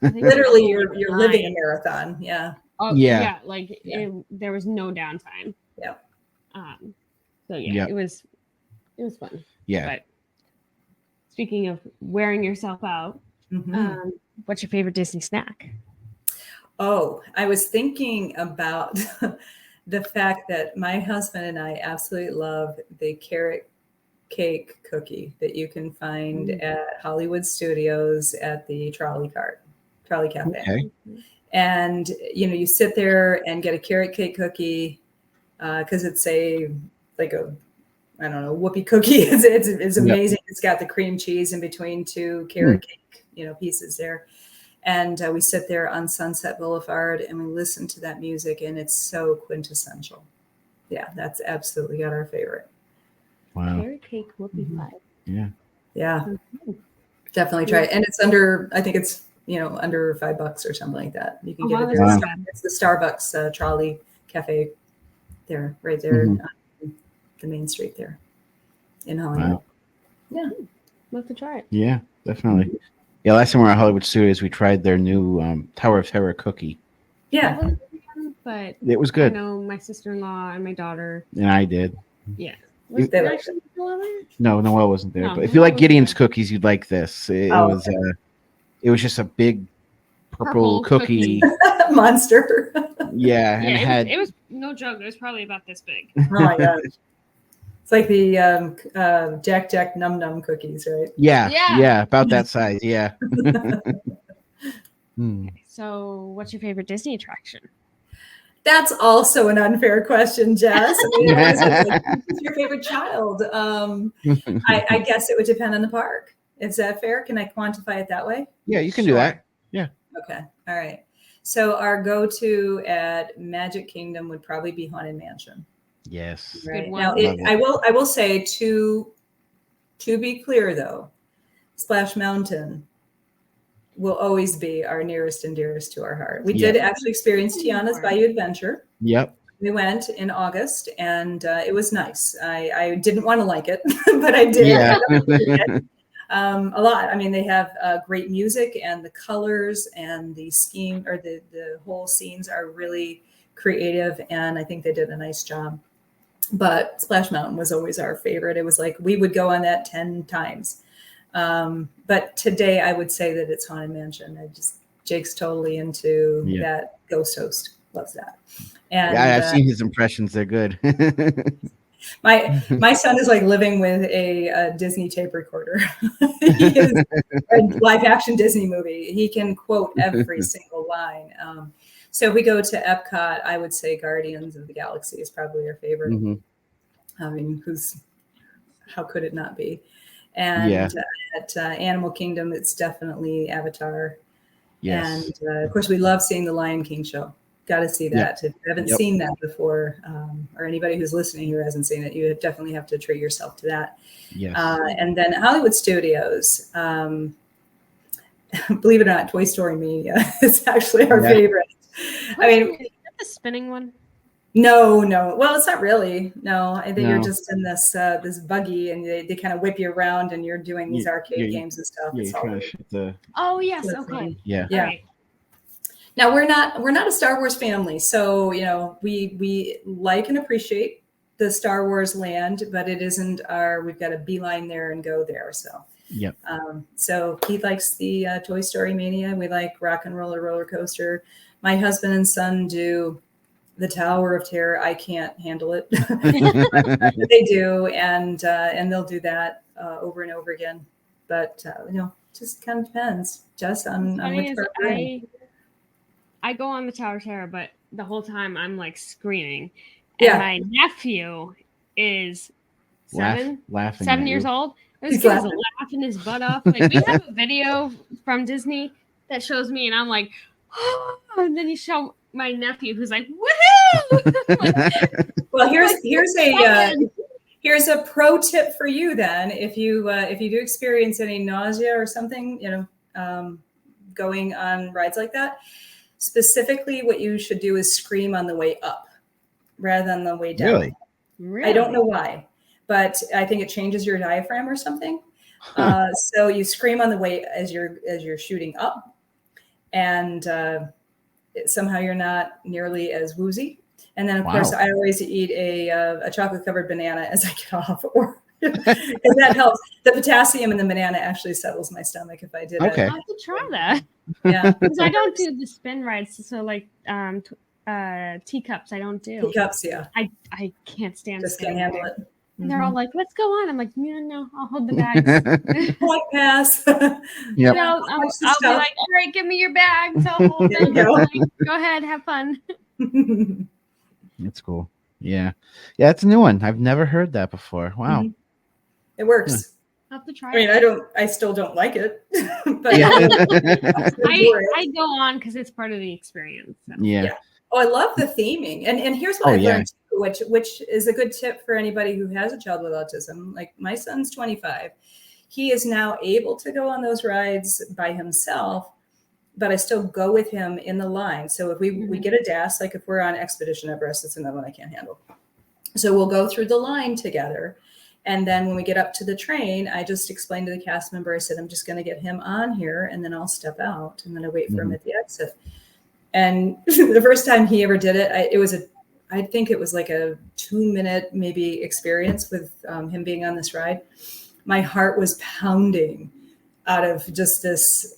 Literally, you're living a marathon. Yeah. Oh Yeah. yeah, like there was no downtime. Yeah. So yeah, Yep. it was fun. Yeah. But speaking of wearing yourself out, Mhm. what's your favorite Disney snack? Oh, I was thinking about the fact that my husband and I absolutely love the carrot cake cookie that you can find at Hollywood Studios at the Trolley Cafe. Okay. And you sit there and get a carrot cake cookie because it's like a I don't know whoopie cookie. It's amazing. It's got the cream cheese in between two carrot cake pieces there. And we sit there on Sunset Boulevard and we listen to that music, and it's so quintessential. Yeah, that's absolutely got our favorite. Wow. Carrot cake whoopie pie. Yeah. Yeah, definitely try it. And it's I think it's under $5 or something like that. You can get it there. Wow. It's the Starbucks Trolley Cafe there, right there on the main street there in Hollywood. Wow. Yeah. Love to try it. Yeah, definitely. Yeah, last time we were at Hollywood Studios, we tried their new Tower of Terror cookie. Yeah. But It was I good. know my sister-in-law and my daughter. And I did. Yeah. They there like actually still over there? No, Noelle wasn't there. No, But if you Noelle like wasn't Gideon's there. cookies, you'd like this. It was just a big purple Purple cookie. Monster. Yeah, and Yeah, it it was no joke. It was probably about this big. Oh my gosh. It's like the Jack Num Num cookies, right? yeah, about that size. Yeah. So, what's your favorite Disney attraction? That's also an unfair question, Jess. I mean, who's your favorite child? I guess it would depend on the park. Is that fair? Can I quantify it that way? Yeah, you can do that. Yeah. Okay. All right. So our go-to at Magic Kingdom would probably be Haunted Mansion. Yes. Right. Good one. Now, I will say to be clear though, Splash Mountain will always be our nearest and dearest to our heart. We did actually experience Tiana's Bayou Adventure. Yep. We went in August, and it was nice. I didn't want to like it, but I did. Yeah. A lot. I mean, they have great music, and the colors and the scheme or the whole scenes are really creative, and I think they did a nice job. But Splash Mountain was always our favorite. It was like we would go on that 10 times. But today I would say that it's Haunted Mansion. Jake's totally into that Ghost Host. Loves that. And I've seen his impressions. They're good. my son is like living with a Disney tape recorder. He is a live action Disney movie. He can quote every single line. So if we go to Epcot, I would say Guardians of the Galaxy is probably our favorite. I mean, how could it not be? And at Animal Kingdom, it's definitely Avatar. Yes. And of course, we love seeing the Lion King show. Got to see that. If you haven't seen that before, or anybody who's listening who hasn't seen it, you definitely have to treat yourself to that. Yes. And then Hollywood Studios, believe it or not, Toy Story Mania is actually our favorite. I mean, is that the spinning one? No. Well, it's not really. No, I think you're just in this buggy, and they kind of whip you around, and you're doing these arcade games and stuff. Yeah, you're trying to shoot the. Oh yes, okay. Yeah. Right. Now we're not a Star Wars family, so we like and appreciate the Star Wars land, but it isn't we've got a beeline there and go there. So yep. So he likes the Toy Story Mania. We like Rock and Roller Coaster. My husband and son do the Tower of Terror. I can't handle it. They do, and they'll do that over and over again. But just kind of depends, Jess, on which part we're in. I go on the Tower of Terror, but the whole time I'm like screaming. And my nephew is laughing 7 years old. This He's kid's laughing his butt off. Like we have a video from Disney that shows me, and I'm like, oh, and then you show my nephew who's like, woohoo! Well, here's a pro tip for you then. If you do experience any nausea or something, going on rides like that, specifically what you should do is scream on the way up rather than the way down. Really? I don't know why, but I think it changes your diaphragm or something. So you scream on the way as you're shooting up, and somehow you're not nearly as woozy. And then, of course, I always eat a chocolate-covered banana as I get off, and that helps. The potassium in the banana actually settles my stomach if I did. Okay. I'll have to try that. Yeah, because I don't do the spin rides. So like teacups, I don't do. teacups, yeah. I can't stand. Just can't handle it. Mm-hmm. They're all like, "Let's go on." I'm like, "No, I'll hold the bags." White pass. Yep. I'll be like, "All right, give me your bags. I'll hold them." Go ahead, have fun. That's cool. Yeah, it's a new one. I've never heard that before. Wow. Mm-hmm. It works. I'll have to try. I mean, I still don't like it, but yeah. I go on because it's part of the experience. So. Yeah. Oh, I love the theming, and here's what I've learned too, which is a good tip for anybody who has a child with autism. Like my son's 25, he is now able to go on those rides by himself, but I still go with him in the line. So if we get a DAS, like if we're on Expedition Everest, that's another one I can't handle. So we'll go through the line together. And then when we get up to the train, I just explained to the cast member, I said, I'm just going to get him on here and then I'll step out and then I wait for him at the exit. And the first time he ever did it, I think it was like a 2-minute maybe experience with him being on this ride. My heart was pounding out of just this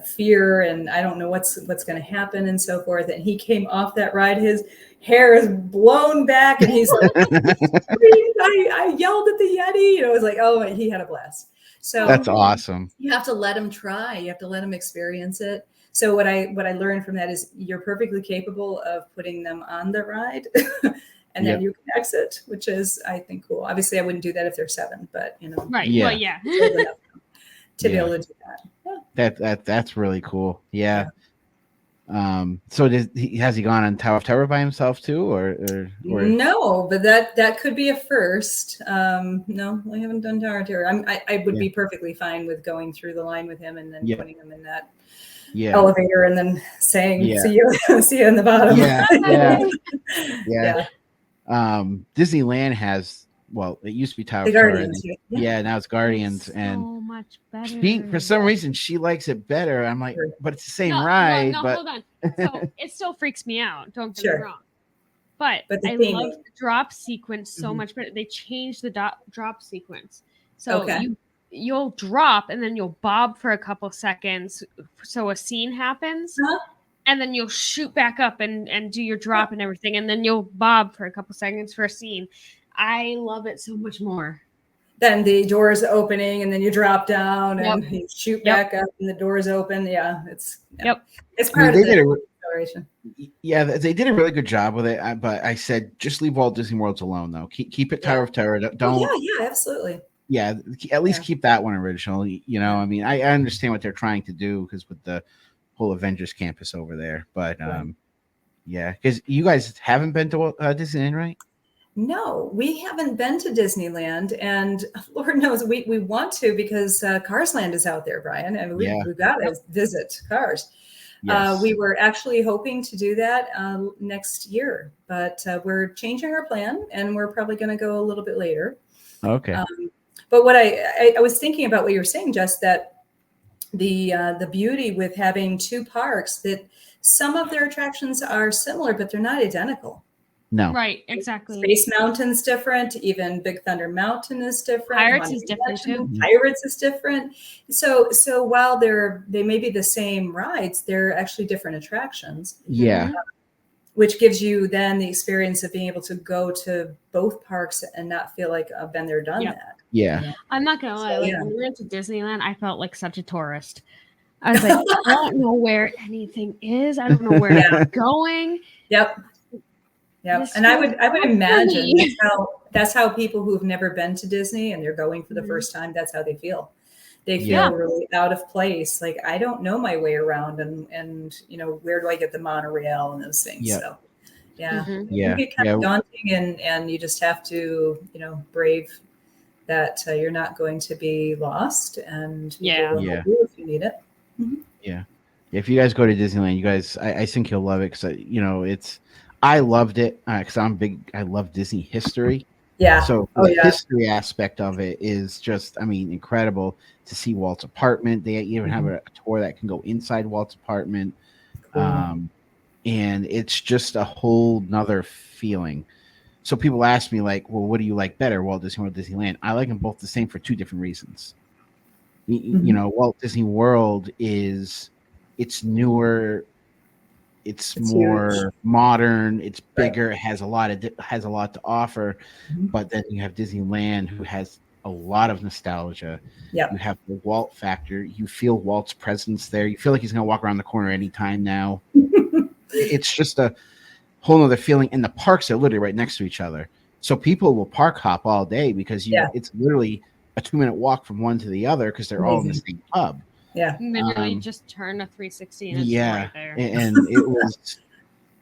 fear and I don't know what's going to happen and so forth. And he came off that ride, his hair is blown back and he's like, I yelled at the Yeti. It was like, oh, he had a blast. So that's awesome. You have to let him try. You have to let him experience it. So what I learned from that is you're perfectly capable of putting them on the ride and then you can exit, which is, I think, cool. Obviously, I wouldn't do that if they're 7, but right. Yeah. Well, yeah. to be able to do that. Yeah. That's really cool. Yeah. So has he gone on Tower of Terror by himself too, or no? But that could be a first. No, we haven't done Tower of Terror. I would be perfectly fine with going through the line with him and then putting him in that elevator and then saying see you in the bottom. Yeah. Disneyland has, well, it used to be Tower of Guardians. Terror. Now it's Guardians, and so much better. For some reason she likes it better. I'm like, but it's the same ride. No, but hold on. So it still freaks me out. Don't get me wrong. But I love the drop sequence so much better. They changed the drop sequence. So you'll drop and then you'll bob for a couple seconds so a scene happens. And then you'll shoot back up and do your drop and everything. And then you'll bob for a couple seconds for a scene. I love it so much more. Then the doors opening and then you drop down and you shoot back up and the doors open. Yeah, it's part of the acceleration. Yeah, they did a really good job with it. But I said, just leave Walt Disney Worlds alone, though. Keep it Tower of Terror. Don't. Yeah, absolutely. Yeah, at least keep that one original. You know, I mean, I understand what they're trying to do because with the whole Avengers campus over there. But because you guys haven't been to Disneyland, right? No, we haven't been to Disneyland, and Lord knows we want to because Cars Land is out there, Brian, and we've got to visit Cars. Yes. We were actually hoping to do that next year, but we're changing our plan, and we're probably going to go a little bit later. Okay. But what I was thinking about what you were saying, Jess, that the beauty with having 2 parks, that some of their attractions are similar, but they're not identical. No. Right, exactly. Space Mountain's different. Even Big Thunder Mountain is different. Pirates is different too. Pirates is different. So while they may be the same rides, they're actually different attractions. Yeah. Which gives you then the experience of being able to go to both parks and not feel like I've been there, done that. Yeah. I'm not gonna lie. When we went to Disneyland, I felt like such a tourist. I was like, I don't know where anything is. I don't know where I'm going. Yep. Yeah, and I would imagine that's how people who've never been to Disney and they're going for the first time, that's how they feel. They feel really out of place. Like, I don't know my way around and where do I get the monorail and those things. So it can get kind of daunting and you just have to, brave that you're not going to be lost and people will help you if you need it. Mm-hmm. Yeah. If you guys go to Disneyland, you guys, I think you'll love it because I loved it because I love Disney history. Yeah. So the history aspect of it is just, incredible to see Walt's apartment. They even have a tour that can go inside Walt's apartment. And it's just a whole nother feeling. So people ask me like, well, what do you like better, Walt Disney World or Disneyland? I like them both the same for two different reasons. You know, Walt Disney World it's newer, it's more huge. modern, it's Right. bigger, it has a lot to offer. But then you have Disneyland, who has a lot of nostalgia. Yeah. You have the Walt factor. You feel Walt's presence there. You feel like he's going to walk around the corner anytime now. It's just a whole nother feeling. And the parks are literally right next to each other. So people will park hop all day because it's literally a 2-minute walk from one to the other because they're all in the same pub. Yeah. Literally just turn a 360 and it's right there. And it was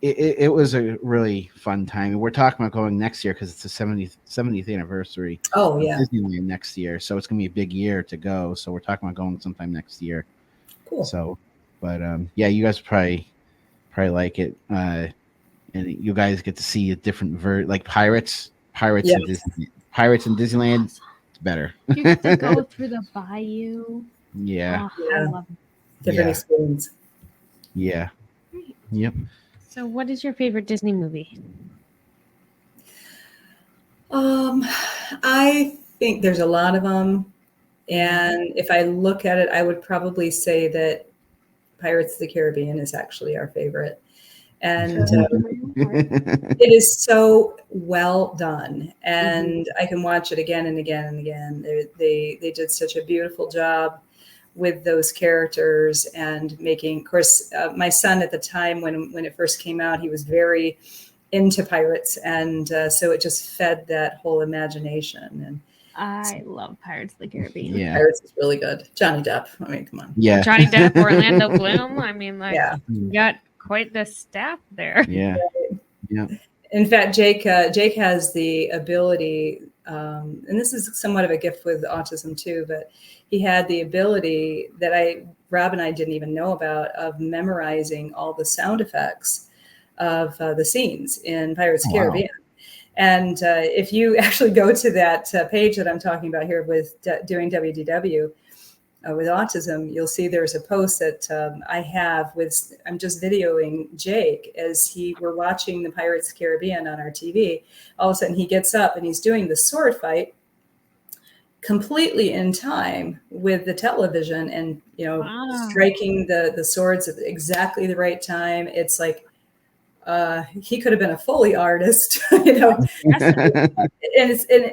it was a really fun time. And we're talking about going next year because it's the 70th anniversary of Disneyland next year. So it's going to be a big year to go. So we're talking about going sometime next year. Cool. So, but you guys probably like it. And you guys get to see a different like Pirates in Disneyland. It's better. You get to go through the bayou. Yeah. I love it. Different experience. Yeah. Yep. So what is your favorite Disney movie? I think there's a lot of them. And if I look at it, I would probably say that Pirates of the Caribbean is actually our favorite. And it is so well done. And I can watch it again and again and again. They did such a beautiful job with those characters and making, of course, my son at the time when it first came out, he was very into pirates. And so it just fed that whole imagination. And I love Pirates of the Caribbean. Yeah. Pirates is really good. Johnny Depp. I mean, come on. Yeah. Johnny Depp, Orlando Bloom. I mean, like, you got quite the staff there. Yeah. Yeah. In fact, Jake has the ability, and this is somewhat of a gift with autism too, but he had the ability that Rob and I didn't even know about, of memorizing all the sound effects of the scenes in Pirates of the Caribbean. And if you actually go to that page that I'm talking about here with doing WDW with autism, you'll see there's a post that I have I'm just videoing Jake as we're watching the Pirates of the Caribbean on our TV. All of a sudden he gets up and he's doing the sword fight completely in time with the television and, striking the swords at exactly the right time. It's like, he could have been a Foley artist, and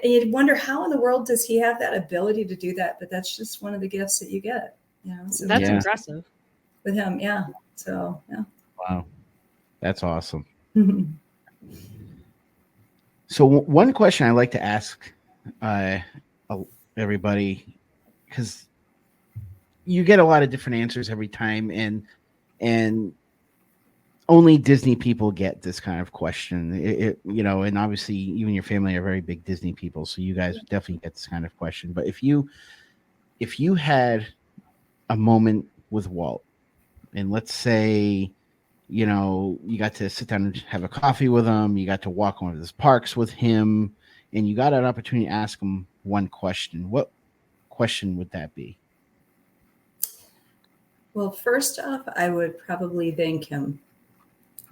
you wonder how in the world does he have that ability to do that? But that's just one of the gifts that you get, So that's impressive with him, So wow, that's awesome. So one question I like to ask everybody, because you get a lot of different answers every time, and only Disney people get this kind of question, and obviously you and your family are very big Disney people, so you guys definitely get this kind of question. But if you had a moment with Walt, and let's say, you got to sit down and have a coffee with him, you got to walk one of his parks with him, and you got an opportunity to ask him one question, what question would that be? Well, first off, I would probably thank him.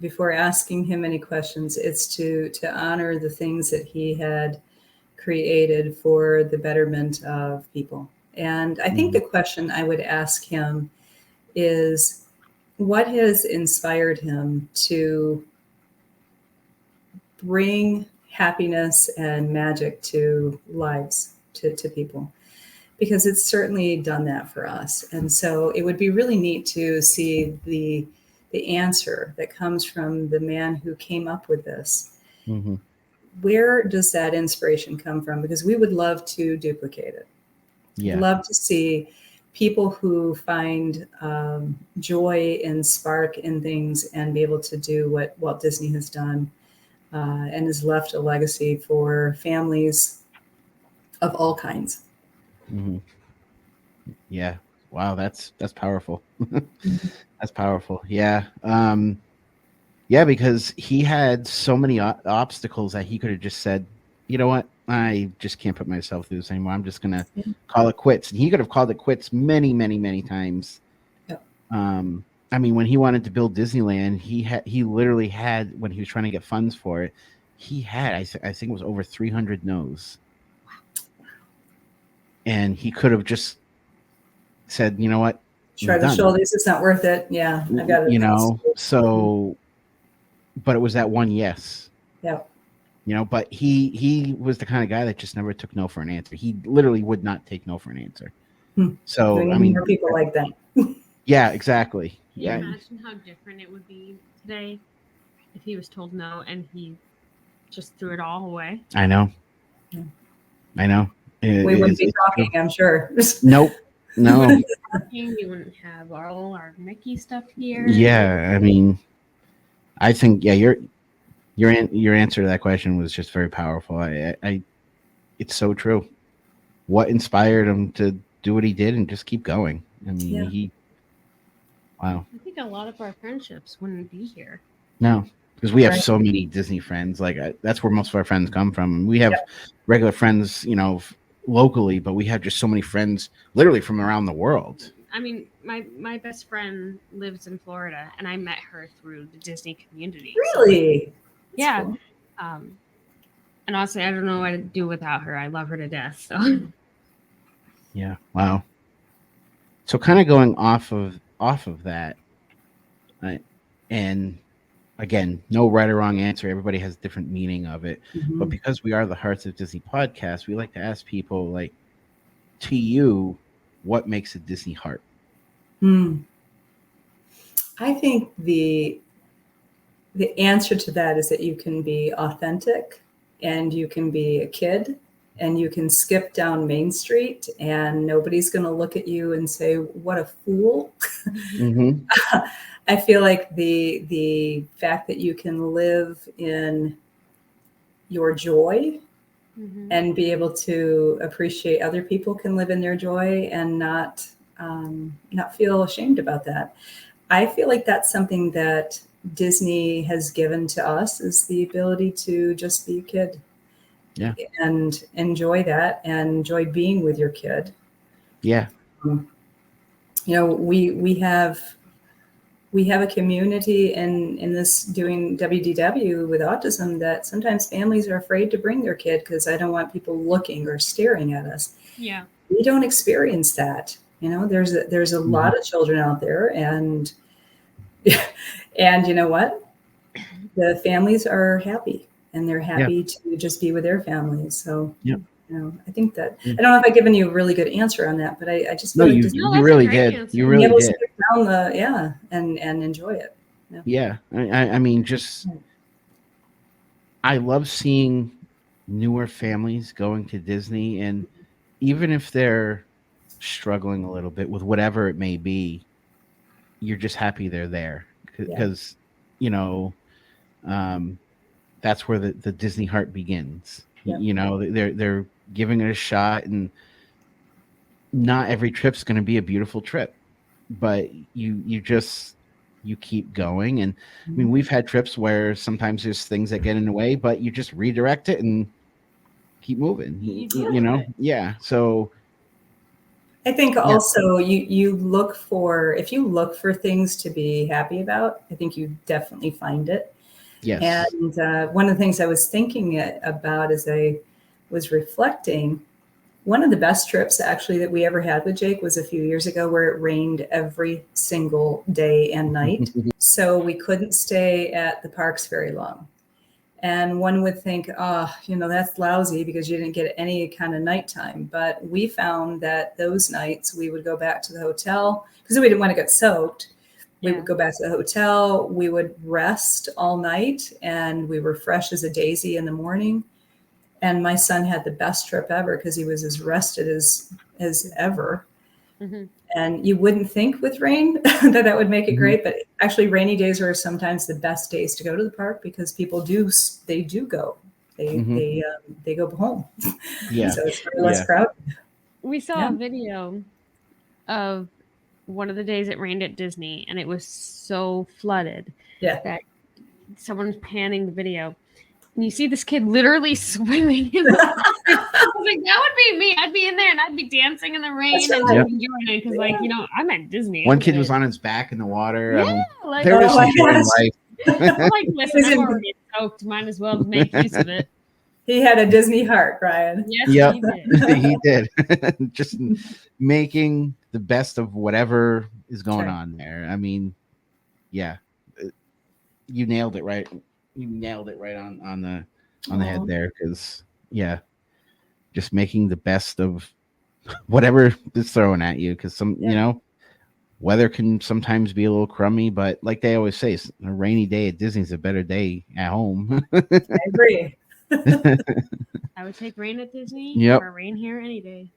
Before asking him any questions, it's to honor the things that he had created for the betterment of people. And I think the question I would ask him is, what has inspired him to bring happiness and magic to lives, to people? Because it's certainly done that for us. And so it would be really neat to see the answer that comes from the man who came up with this. Where does that inspiration come from? Because we would love to duplicate it. We'd love to see people who find joy and spark in things and be able to do what Walt Disney has done and has left a legacy for families of all kinds. Yeah. Wow, that's powerful. That's powerful. Yeah. Because he had so many obstacles that he could have just said, you know what, I just can't put myself through this anymore. I'm just gonna call it quits. And he could have called it quits many, many, many times. I mean, when he wanted to build Disneyland, he literally had, when he was trying to get funds for it, he had I think it was over 300 no's, and he could have just said, you know what, I'm Shrug the done. shoulders. It's not worth it. Yeah, I got it. You know, so, but it was that one yes. Yeah. You know, but he was the kind of guy that just never took no for an answer. He literally would not take no for an answer. So We need I mean, more people like that. yeah, exactly. Can you Yeah, imagine how different it would be today if he was told no and he just threw it all away? I know. Yeah. I know. We wouldn't be talking, I'm sure. Nope. No. We wouldn't have all our Mickey stuff here. Yeah, I mean, I think your answer to that question was just very powerful. I it's so true. What inspired him to do what he did and just keep going? I mean, wow. I think a lot of our friendships wouldn't be here. No, because we have Right. so many Disney friends. Like that's where most of our friends come from. We have regular friends, you know, locally, but we have just so many friends, literally from around the world. I mean, my best friend lives in Florida, and I met her through the Disney community. Really? Yeah. Cool. And honestly, I don't know what to do without her. I love her to death. So. Yeah. Wow. So kind of going off of that, and again, no right or wrong answer. Everybody has a different meaning of it. Mhm. But because we are the Hearts of Disney podcast, we like to ask people, like, to you, what makes a Disney heart? I think the answer to that is that you can be authentic and you can be a kid and you can skip down Main Street and nobody's going to look at you and say, what a fool. Mm-hmm. I feel like the fact that you can live in your joy and be able to appreciate other people can live in their joy and not feel ashamed about that. I feel like that's something that Disney has given to us, is the ability to just be a kid. Yeah. And enjoy that and enjoy being with your kid. Yeah. You know, we have a community in this doing WDW with autism that sometimes families are afraid to bring their kid because I don't want people looking or staring at us. Yeah. We don't experience that. You know, there's a lot of children out there, and you know what? The families are happy, and they're happy to just be with their families. So, you know, I think that I don't know if I've given you a really good answer on that, but I just feel like you really did. Answer. You really did. Down and enjoy it. Yeah. I mean, just I love seeing newer families going to Disney, and even if they're struggling a little bit with whatever it may be, you're just happy they're there because you know that's where the Disney heart begins. You know, they're giving it a shot, and not every trip's going to be a beautiful trip, but you keep going. And I mean, we've had trips where sometimes there's things that get in the way, but you just redirect it and keep moving. You know, So I think also you look for, if you look for things to be happy about, I think you definitely find it. Yes. And one of the things I was thinking about as I was reflecting, one of the best trips actually that we ever had with Jake was a few years ago, where it rained every single day and night. So we couldn't stay at the parks very long. And one would think, oh, you know, that's lousy because you didn't get any kind of nighttime. But we found that those nights we would go back to the hotel because we didn't want to get soaked. We would go back to the hotel. We would rest all night, and we were fresh as a daisy in the morning. And my son had the best trip ever because he was as rested as ever. Mm-hmm. And you wouldn't think with rain that would make it great, but actually rainy days are sometimes the best days to go to the park because people do go. They go home. Yeah. So it's less crowded. We saw a video of one of the days it rained at Disney, and it was so flooded that someone's panning the video. And you see this kid literally swimming in the like, that would be me. I'd be in there and I'd be dancing in the rain That's and right. just enjoying it because, like, I'm at Disney. One kid was on his back in the water. I Yeah, mean, like, they're just Oh my enjoying gosh. life. I'm like, listen, I'm already soaked. Might as well make use of it. He had a Disney heart, Brian. Yes, Yep. he did. He did. Just making the best of whatever is going Right. on there. I mean, yeah, you nailed it right. You nailed it right on the head Aw. there. Because just making the best of whatever is thrown at you. Because weather can sometimes be a little crummy, but like they always say, a rainy day at Disney's a better day at home. I agree. I would take rain at Disney Yep. or rain here any day.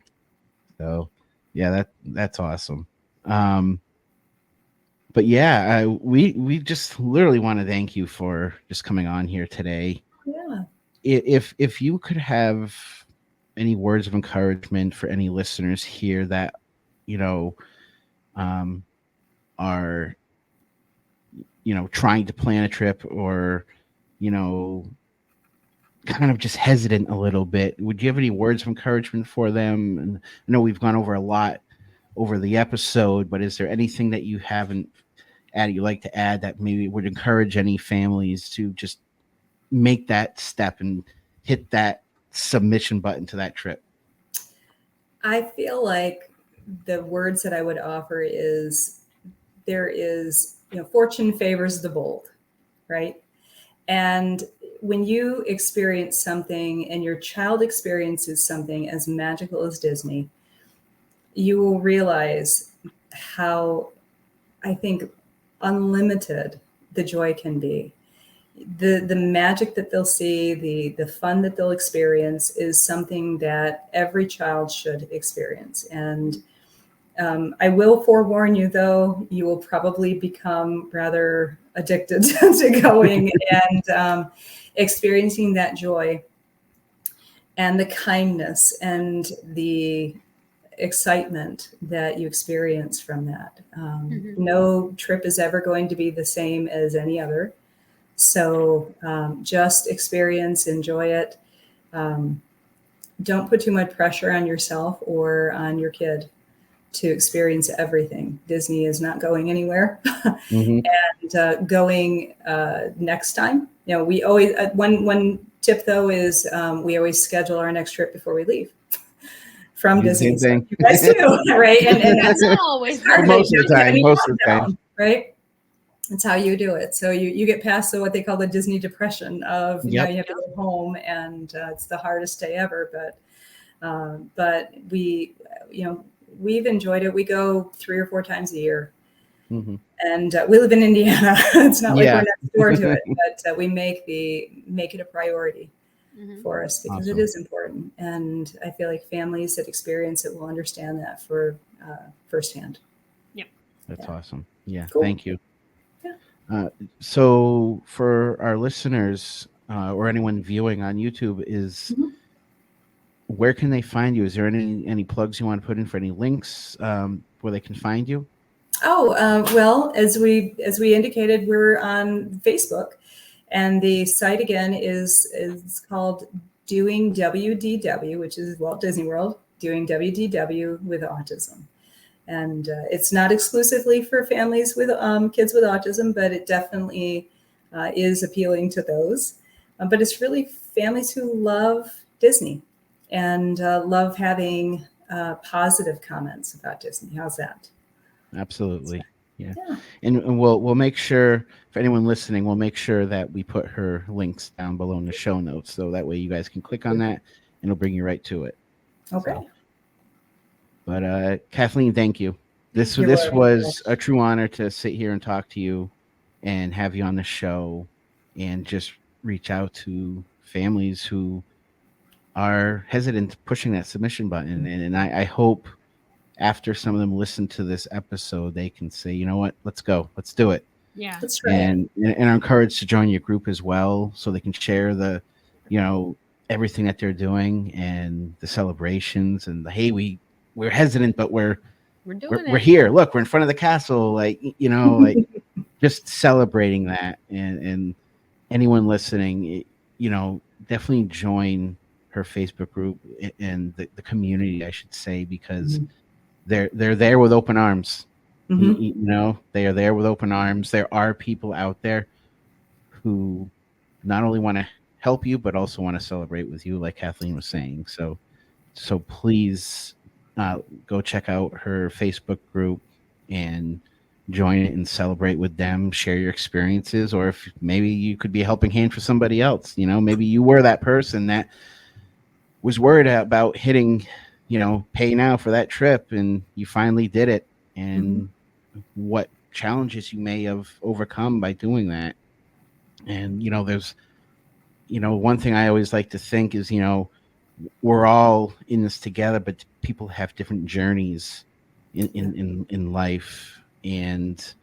So, yeah, that's awesome. But yeah, we just literally want to thank you for just coming on here today. Yeah. If you could have any words of encouragement for any listeners here that are trying to plan a trip or kind of just hesitant a little bit, would you have any words of encouragement for them? And I know we've gone over a lot over the episode, but is there anything that you haven't added you'd like to add that maybe would encourage any families to just make that step and hit that submission button to that trip? I feel like the words that I would offer is there is, fortune favors the bold, right? And when you experience something and your child experiences something as magical as Disney, you will realize how, I think, unlimited the joy can be. The magic that they'll see, the fun that they'll experience is something that every child should experience. And I will forewarn you, though, you will probably become rather addicted to going and experiencing that joy and the kindness and the excitement that you experience from that. No trip is ever going to be the same as any other. So just experience, enjoy it. Don't put too much pressure on yourself or on your kid to experience everything. Disney is not going anywhere. Mm-hmm. And going next time, we always, one tip though is we always schedule our next trip before we leave from Disney. So you guys do, right? And that's not always most of the time, right? That's how you do it. So you get past what they call the Disney depression of, you have to go home and it's the hardest day ever. But we, we've enjoyed it. We go 3 or 4 times a year. Mm-hmm. And we live in Indiana. It's not like we're next door to it, but we make it a priority for us because it is important. And I feel like families that experience it will understand that for firsthand. Yep. That's awesome. Yeah. Cool. Thank you. Yeah. So for our listeners or anyone viewing on YouTube where can they find you? Is there any plugs you want to put in for any links where they can find you? Oh, well, as we indicated, we're on Facebook, and the site again is called Doing WDW, which is Walt Disney World, Doing WDW with Autism. And it's not exclusively for families with kids with autism, but it definitely is appealing to those. But it's really families who love Disney and love having positive comments about Disney. How's that? Absolutely. Yeah. And we'll make sure, for anyone listening, we'll make sure that we put her links down below in the show notes. So that way you guys can click on that and it'll bring you right to it. Okay. So, but Kathleen, thank you. This was a true honor to sit here and talk to you and have you on the show and just reach out to families who are hesitant pushing that submission button. And I hope after some of them listen to this episode, they can say, you know what, let's go, let's do it. Yeah, that's right. And are encouraged to join your group as well, so they can share the, everything that they're doing and the celebrations and the, hey, we're hesitant, but we're here. Look, we're in front of the castle, like just celebrating that. And anyone listening, definitely join her Facebook group and the community, I should say, because Mhm. they're there with open arms. Mhm. You know, they are there with open arms. There are people out there who not only want to help you, but also want to celebrate with you, like Kathleen was saying. So please go check out her Facebook group and join it and celebrate with them. Share your experiences, or if maybe you could be a helping hand for somebody else. You know, maybe you were that person that was worried about hitting, pay now for that trip, and you finally did it. Mhm. And what challenges you may have overcome by doing that. And there's one thing I always like to think is, we're all in this together, but people have different journeys in life, and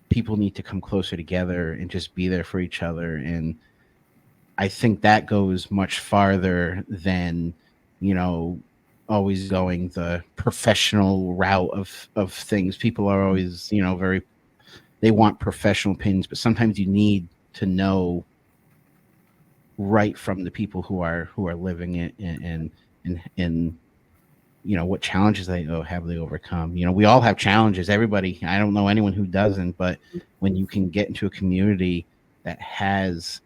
people need to come closer together and just be there for each other. And I think that goes much farther than, always going the professional route of things. People are always, they want professional opinions, but sometimes you need to know right from the people who are living it, and what challenges they have they overcome. We all have challenges. Everybody, I don't know anyone who doesn't, but when you can get into a community that has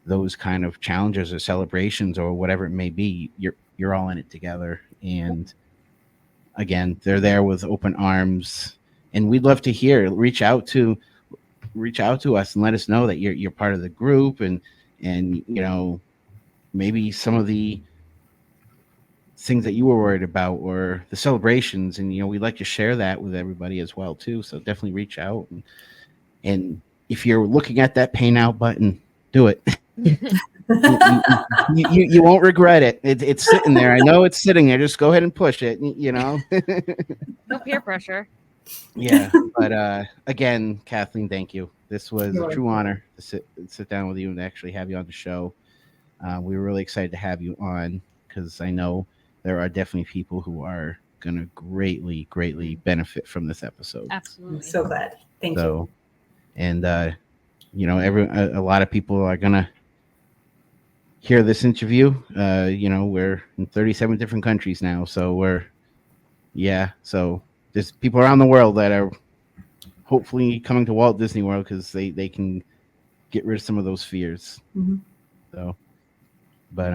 those kind of challenges or celebrations or whatever it may be, you're all in it together. And again, they're there with open arms, and we'd love to hear. Reach out to us and let us know that you're part of the group, and maybe some of the things that you were worried about or the celebrations, and we'd like to share that with everybody as well too. So definitely reach out, and if you're looking at that pay now button, do it. You won't regret it. It's sitting there. I know it's sitting there. Just go ahead and push it. No peer pressure. Yeah, but again, Kathleen, thank you. This was You're a true welcome. honor to sit down with you and actually have you on the show. We were really excited to have you on because I know there are definitely people who are going to greatly benefit from this episode. I'm Absolutely. so glad. Thank you. So, and a lot of people are going to hear this interview. We're in 37 different countries now, so so there's people around the world that are hopefully coming to Walt Disney World because they can get rid of some of those fears. Mhm. So, but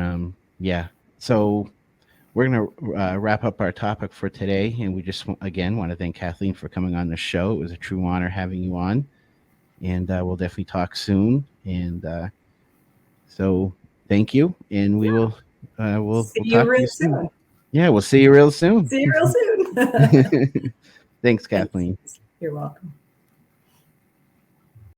yeah. So we're gonna wrap up our topic for today, and we just again want to thank Kathleen for coming on the show. It was a true honor having you on, and we'll definitely talk soon. And so thank you, and we will we'll See you talk to real you soon. soon. Yeah, we'll see you real soon. See you real soon. Thanks, Thanks. Kathleen. You're welcome.